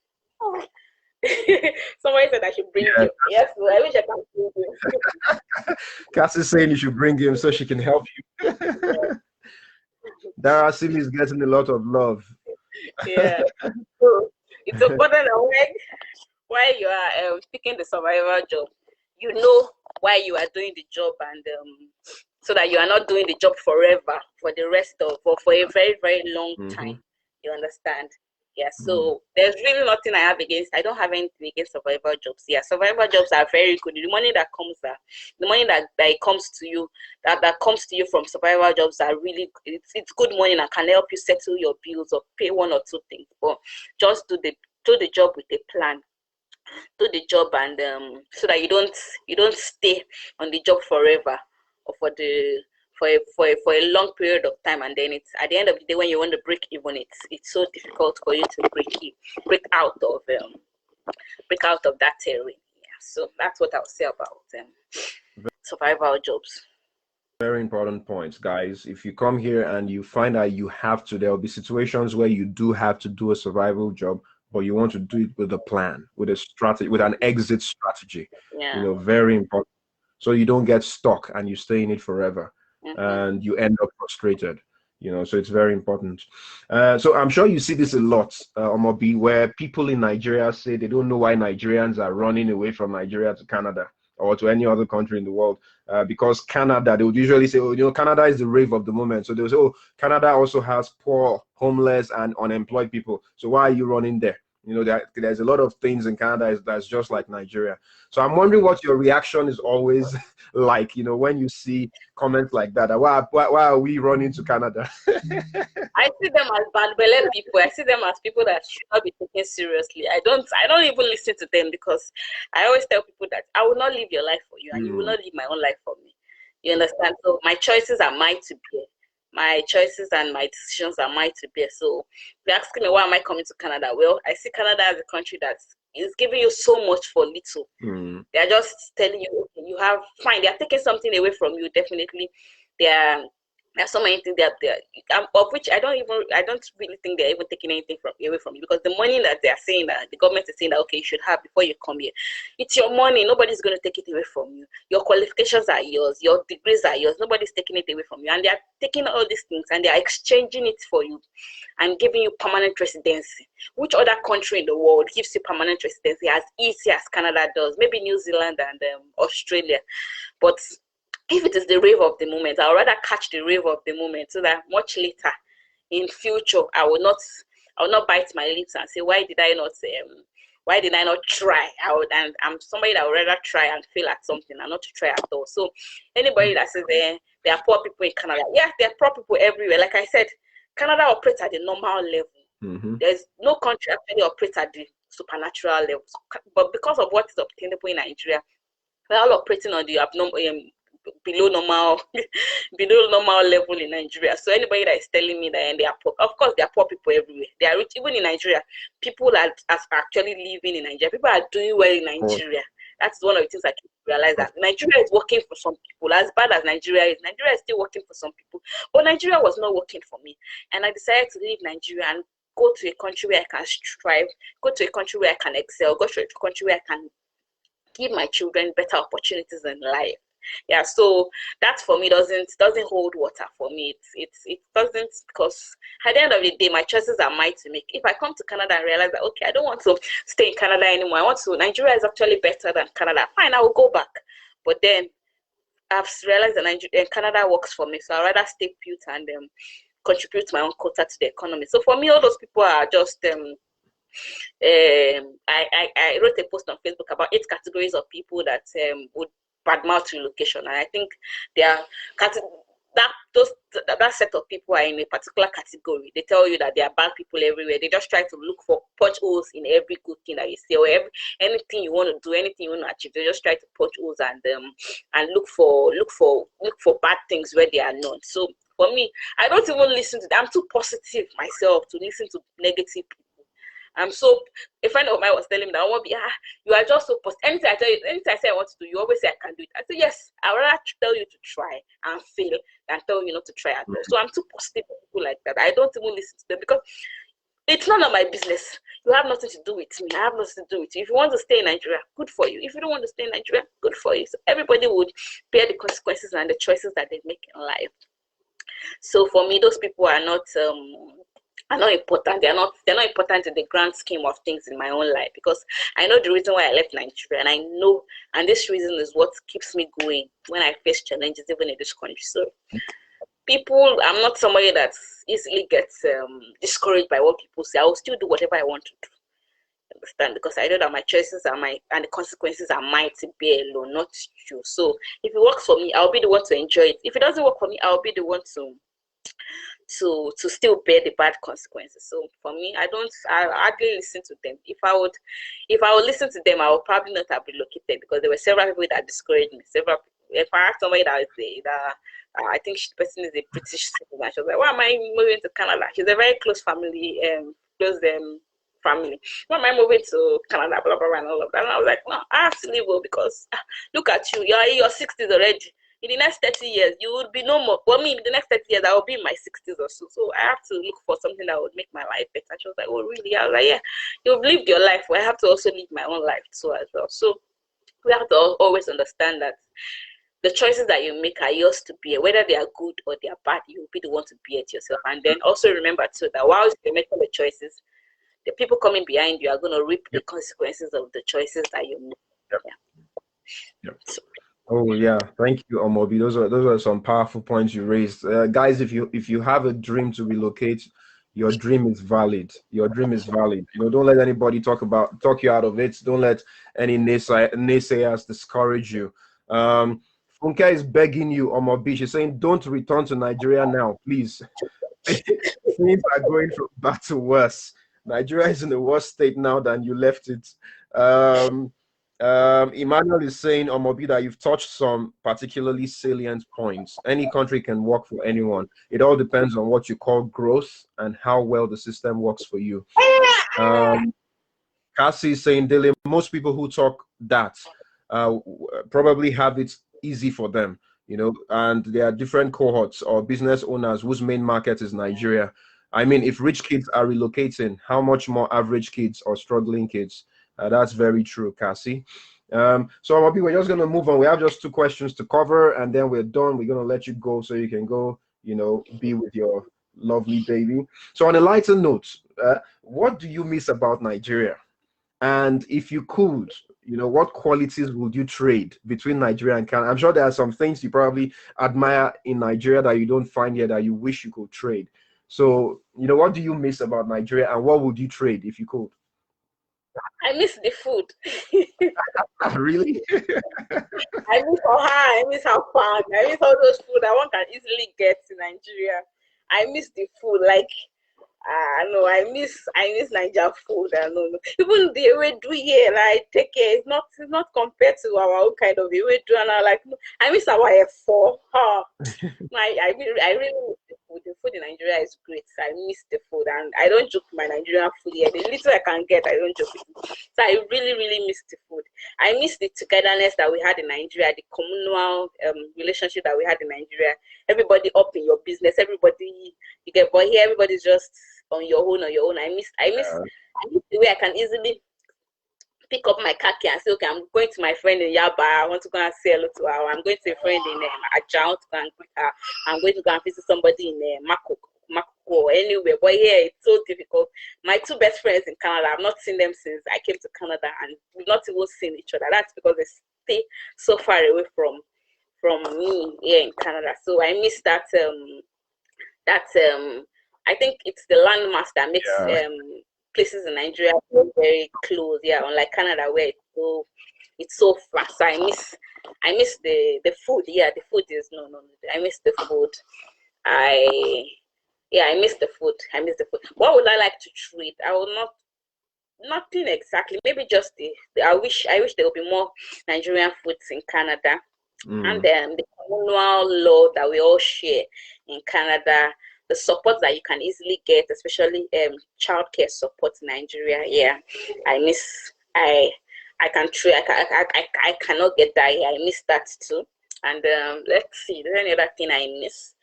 somebody said I should bring him. Yes, I wish I can bring him. Cass is saying you should bring him so she can help you. Dara Sili is getting a lot of love. Yeah. So it's important that while you are picking the survival job, you know why you are doing the job, and so that you are not doing the job forever for the rest of, or for a very, very long time. You understand? Yeah, so there's really nothing I have against. I don't have anything against survival jobs. Yeah, survival jobs are very good. The money that comes that comes to you, that comes to you from survival jobs are really, it's good money that can help you settle your bills or pay one or two things. But just do the job with a plan. Do the job, and so that you don't stay on the job forever, or for a long period of time, and then it's at the end of the day when you want to break even, it's so difficult for you to break out of that area. Yeah, so that's what I'll say about survival jobs. Very important points, guys. If you come here and you find out you have to, there will be situations where you do have to do a survival job, but you want to do it with a plan, with a strategy, with an exit strategy. Yeah. You know, very important. So you don't get stuck and you stay in it forever. And you end up frustrated, you know, so it's very important. So I'm sure you see this a lot, Omoby, where people in Nigeria say they don't know why Nigerians are running away from Nigeria to Canada or to any other country in the world, because Canada, they would usually say, oh, you know, Canada is the rave of the moment. So they'll say, oh, Canada also has poor, homeless, and unemployed people. So why are you running there? You know, there's a lot of things in Canada that's just like Nigeria. So I'm wondering what your reaction is always like, you know, when you see comments like that. Why are we running to Canada? I see them as bad belly people. I see them as people that should not be taken seriously. I don't even listen to them, because I always tell people that I will not live your life for you, and you will not live my own life for me. You understand? So my choices are mine to bear. My choices and my decisions are mine to bear. So you're asking me why am I coming to Canada? Well, I see Canada as a country that is giving you so much for little. They're just telling you, okay, you have fine. They're taking something away from you. Definitely, there's so many things of which I don't really think they're even taking anything away from you, because the money that they're saying, that the government is saying that okay, you should have before you come here, it's your money. Nobody's going to take it away from you. Your qualifications are yours. Your degrees are yours. Nobody's taking it away from you, and they're taking all these things and they're exchanging it for you and giving you permanent residency. Which other country in the world gives you permanent residency as easy as Canada does? Maybe New Zealand and Australia, but if it is the rave of the moment, I'll rather catch the rave of the moment, so that much later in future I will not bite my lips and say why did I not try. I'm somebody that would rather try and fail at something and not to try at all. So anybody that says there are poor people in Canada, yeah, there are poor people everywhere. Like I said, Canada operates at the normal level. There's no country actually operates at the supernatural level, but because of what is obtainable in Nigeria, we're all operating on the abnormal, below normal level in Nigeria. So anybody that is telling me that they are poor, of course there are poor people everywhere. They are rich. Even in Nigeria, people are actually living in Nigeria. People are doing well in Nigeria. That's one of the things I keep realize, that Nigeria is working for some people. As bad as Nigeria is still working for some people. But Nigeria was not working for me, and I decided to leave Nigeria and go to a country where I can strive, go to a country where I can excel, go to a country where I can give my children better opportunities in life. Yeah, so that for me doesn't hold water for me. It doesn't, because at the end of the day, my choices are mine to make. If I come to Canada and realize that okay, I don't want to stay in Canada anymore, Nigeria is actually better than Canada, fine, I will go back. But then I've realized that Canada works for me, so I'd rather stay put and contribute my own quota to the economy. So for me, all those people are just I wrote a post on Facebook about 8 categories of people that would badmouth relocation, and I think that set of people are in a particular category. They tell you that there are bad people everywhere. They just try to look for punch holes in every good thing that you see, or anything you want to do, anything you want to achieve. They just try to punch holes and look for bad things where they are not. So for me, I don't even listen to them. I'm too positive myself to listen to negative people. So a friend of mine was telling me that you are just so positive. Anything I tell you, anything I say I want to do, you always say I can do it. I say yes, I would rather tell you to try and fail than tell you not to try at all. So I'm too positive for people like that. I don't even listen to them, because it's none of my business. You have nothing to do with me. I have nothing to do with you. If you want to stay in Nigeria, good for you. If you don't want to stay in Nigeria, good for you. So everybody would bear the consequences and the choices that they make in life. So for me, those people are not important. They're not important in the grand scheme of things in my own life, because I know the reason why I left Nigeria, and this reason is what keeps me going when I face challenges even in this country. So I'm not somebody that easily gets discouraged by what people say. I will still do whatever I want to do. Understand? Because I know that my choices are mine and the consequences are mine to bear alone, not you. So if it works for me, I'll be the one to enjoy it. If it doesn't work for me, I'll be the one to still bear the bad consequences. So for me, I hardly listen to them. If I would listen to them, I would probably not have relocated, because there were several people that discouraged me. If I had somebody that I think the person is a British citizen, she was like, why am I moving to Canada? She's a very close family, family. Why am I moving to Canada? Blah, blah, blah, and all of that. And I was like, no, I have to leave because look at you. You're in your 60s already. In the next 30 years, you would be no more. Well, in the next 30 years, I will be in my 60s or so. So I have to look for something that would make my life better. She was like, oh, really? I was like, yeah, you've lived your life. Well, I have to also live my own life too as well. So we have to always understand that the choices that you make are yours to bear. Whether they are good or they are bad, you will be the one to bear it yourself. And then also remember too that while you're making the choices, the people coming behind you are going to reap the consequences of the choices that you make. Yeah. So, oh yeah, thank you, Omoby. Those are some powerful points you raised, guys. If you have a dream to relocate, your dream is valid. Your dream is valid. You know, don't let anybody talk you out of it. Don't let any naysayers discourage you. Funke is begging you, Omoby. She's saying, don't return to Nigeria now, please. Things are going from bad to worse. Nigeria is in a worse state now than you left it. Emmanuel is saying, Omoby, that you've touched some particularly salient points. Any country can work for anyone. It all depends on what you call growth and how well the system works for you. Cassie is saying, Dele, most people who talk that probably have it easy for them, you know, and there are different cohorts or business owners whose main market is Nigeria. I mean, if rich kids are relocating, how much more average kids or struggling kids? That's very true, Cassie. So Omoby, we're just going to move on. We have just 2 questions to cover, and then we're done. We're going to let you go so you can go, you know, be with your lovely baby. So on a lighter note, what do you miss about Nigeria? And if you could, you know, what qualities would you trade between Nigeria and Canada? I'm sure there are some things you probably admire in Nigeria that you don't find here that you wish you could trade. So, you know, what do you miss about Nigeria, and what would you trade if you could? I miss the food. Really? I miss Oha, I miss how fun, I miss all those food that one can easily get in Nigeria. I miss the food, like no, I miss Niger food. I know. Even the way do here, like take care. It's not compared to our own kind of way do, and I like. I miss our F4. I really miss the food. The food in Nigeria is great. I miss the food, and I don't joke my Nigerian food here. The little I can get, I don't joke with it. So I really miss the food. I miss the togetherness that we had in Nigeria, the communal relationship that we had in Nigeria. Everybody up in your business. Everybody you get, but here everybody's just on your own. I miss the way I can easily pick up my car key and say, okay, I'm going to my friend in Yaba. I want to go and say hello to her. I'm going to a friend in Aja. I want to go and greet her. I'm going to go and visit somebody in Mako or anywhere. But here it's so difficult. My 2 best friends in Canada, I've not seen them since I came to Canada, and we've not even seen each other. That's because they stay so far away from me here in Canada. So I miss that. I think it's the landmass that makes places in Nigeria very close. Yeah, unlike Canada where it's so fast. So I miss the food. Yeah, the food is no. I miss the food. I miss the food. What would I like to treat? I will nothing exactly. Maybe just I wish there would be more Nigerian foods in Canada. And then the communal law that we all share in Canada, the support that you can easily get, especially childcare support in Nigeria. Yeah, I cannot get that here. I miss that too. And let's see, is there any other thing I miss?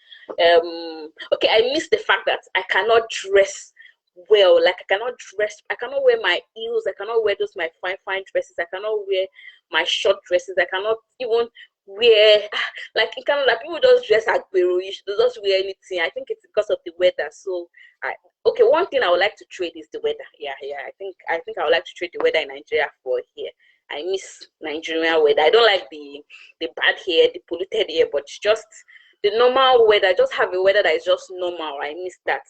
Okay, I miss the fact that I cannot dress well. Like I cannot wear my heels, I cannot wear those my fine dresses, I cannot wear my short dresses, I cannot even wear, like in Canada people just dress agbero-ish, they just wear anything. I think it's because of the weather. So okay, one thing I would like to trade is the weather. Yeah, I think I would like to trade the weather in Nigeria for here. I miss Nigerian weather. I don't like the bad hair, the polluted air, but just the normal weather. Just have a weather that is just normal. I miss that.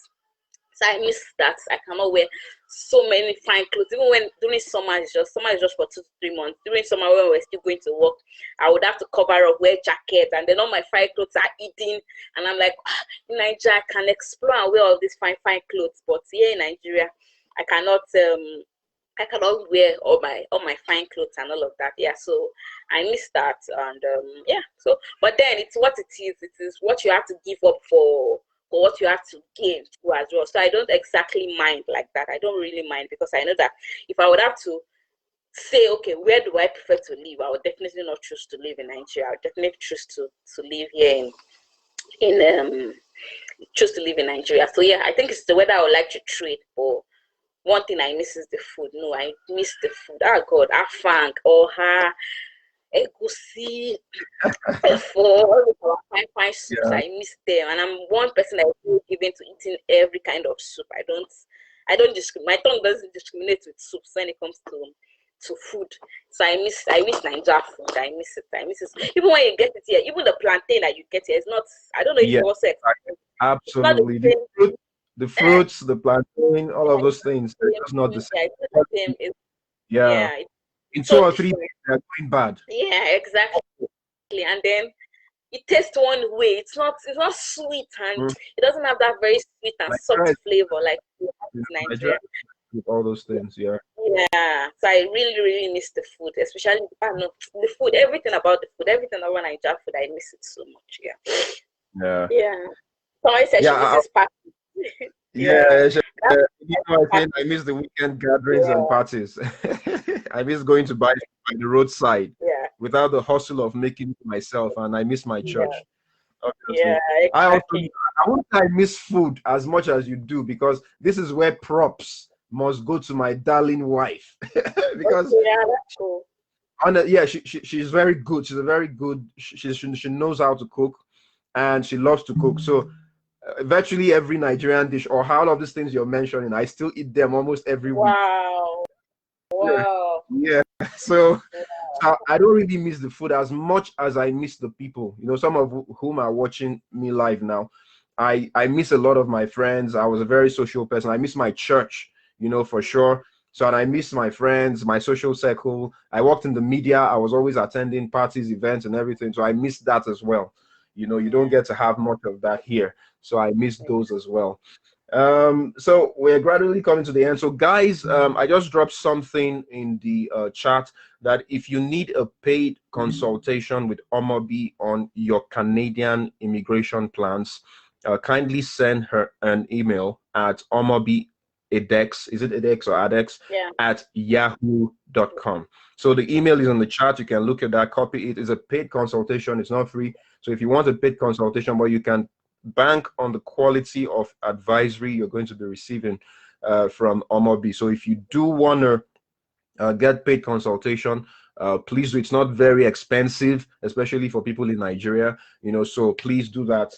So I miss that. I cannot wear so many fine clothes. Even when during summer is just for 2 to 3 months. During summer when we're still going to work, I would have to cover up, wear jackets, and then all my fine clothes are eating. And I'm like, in Nigeria, I can explore and wear all these fine clothes, but here in Nigeria, I cannot wear all my fine clothes and all of that. Yeah, so I miss that. And yeah, so but then it's what it is. It is what you have to give up for what you have to gain too as well. So I don't exactly mind like that. I don't really mind, because I know that if I would have to say, okay, where do I prefer to live, I would definitely not choose to live in Nigeria. I would definitely choose to live here choose to live in Nigeria. So yeah, I think it's the weather I would like to trade for. One thing I miss is the food. No, I miss the food. Oh God, afang, oha, egusi, for fine soups. Yeah. I miss them, and I'm one person that is given to eating every kind of soup. I don't discriminate. My tongue doesn't discriminate with soups when it comes to food. So I miss Nigeria food. I miss it. Even when you get it here, even the plantain that you get here is not. I don't know if you also. Absolutely. the fruits, the plantain, all of those things. They're just not the Yeah, same. it's not the same. Yeah. It's In 2 so or 3 different. days, they're going bad. Yeah, exactly. And then it tastes one way. It's not sweet, and it doesn't have that very sweet and soft Nigeria, flavor like we have in Nigeria Nigeria. with all those things. Yeah. Yeah, so I really, really miss the food, especially the food, everything about the food, everything about Nigerian food. I miss it so much. Yeah, Yeah. yeah. Somebody said she Yeah. misses party. Yeah. Yeah, I that's think I miss the weekend gatherings and yeah, parties. I miss going to buy by the roadside yeah, without the hustle of making it myself, and I miss my yeah, church. Obviously, yeah, I also exactly. I won't say I miss food as much as you do, because this is where props must go to my darling wife. Because Okay, yeah, that's cool. yeah, she's very good. She's a very good. She knows how to cook, and she loves to cook. So virtually every Nigerian dish, or all of these things you're mentioning, I still eat them almost every week. Wow, Yeah. wow. Yeah. So I don't really miss the food as much as I miss the people. Some of whom are watching me live now. I miss a lot of my friends. I was a very social person. I miss my church, for sure. So, and I miss my friends, my social circle. I worked in the media. I was always attending parties, events, and everything. So I miss that as well. You don't get to have much of that here. So I miss those as well. So we're gradually coming to the end. So guys, I just dropped something in the chat that if you need a paid consultation with Omoby on your Canadian immigration plans, kindly send her an email at omobyedex, is it edex or adex, Yeah. at yahoo.com. So the email is on the chat. You can look at that, copy it. It's a paid consultation. It's not free. So if you want a paid consultation, but you can bank on the quality of advisory you're going to be receiving from Omoby. So if you do want to get paid consultation, please do. It's not very expensive, especially for people in Nigeria. So please do that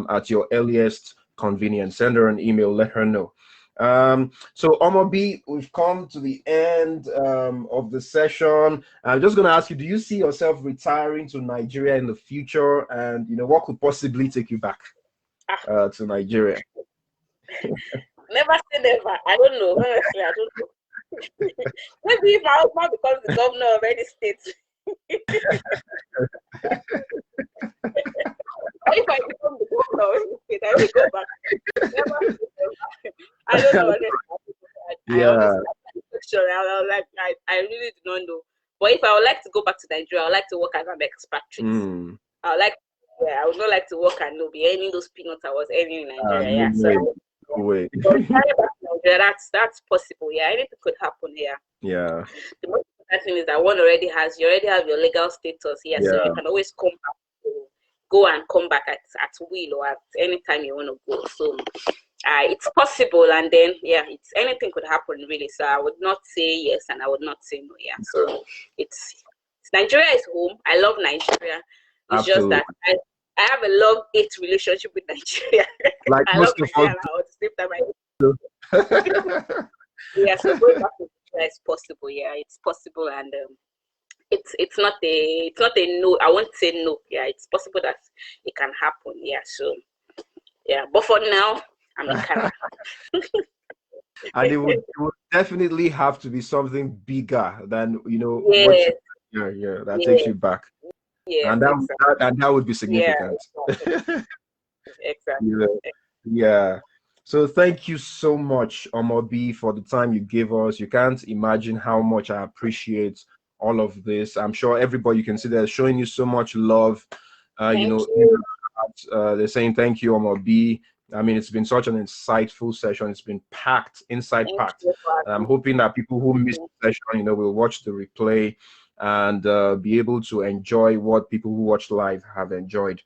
at your earliest convenience. Send her an email, let her know. So Omoby, we've come to the end of the session. I'm just going to ask you, do you see yourself retiring to Nigeria in the future? And what could possibly take you back to Nigeria? Never say never. I don't know. Honestly, I don't know. Maybe if my husband becomes the governor of any state. Or if I become the governor of any state, I will go back. Never say never. I don't know. I honestly, I really do not know. But if I would like to go back to Nigeria, I would like to work as an expatriate. I would like, I would not like to work and be earning those peanuts I was earning in Nigeria. No way. That's possible. Yeah, anything could happen. Yeah. The most important thing is that you already have your legal status here, so you can always come back go and come back at will or at any time you want to go. So it's possible, and then it's anything could happen really. So I would not say yes and I would not say no. So it's Nigeria is home. I love Nigeria. It's Absolutely. just that I have a love-hate relationship with Nigeria. Like I love Nigeria, and at the same time so going back to Nigeria is possible. It's possible, and it's not a no. I won't say no. It's possible that it can happen. So but for now, I'm in Canada. And it would definitely have to be something bigger than that takes you back. And that would be significant. Exactly. Yeah. So thank you so much, Omoby, for the time you gave us. You can't imagine how much I appreciate all of this. I'm sure everybody you can see they're showing you so much love. They're saying thank you, Omoby. I mean, it's been such an insightful session. It's been packed. And I'm hoping that people who missed the session, will watch the replay and be able to enjoy what people who watch live have enjoyed.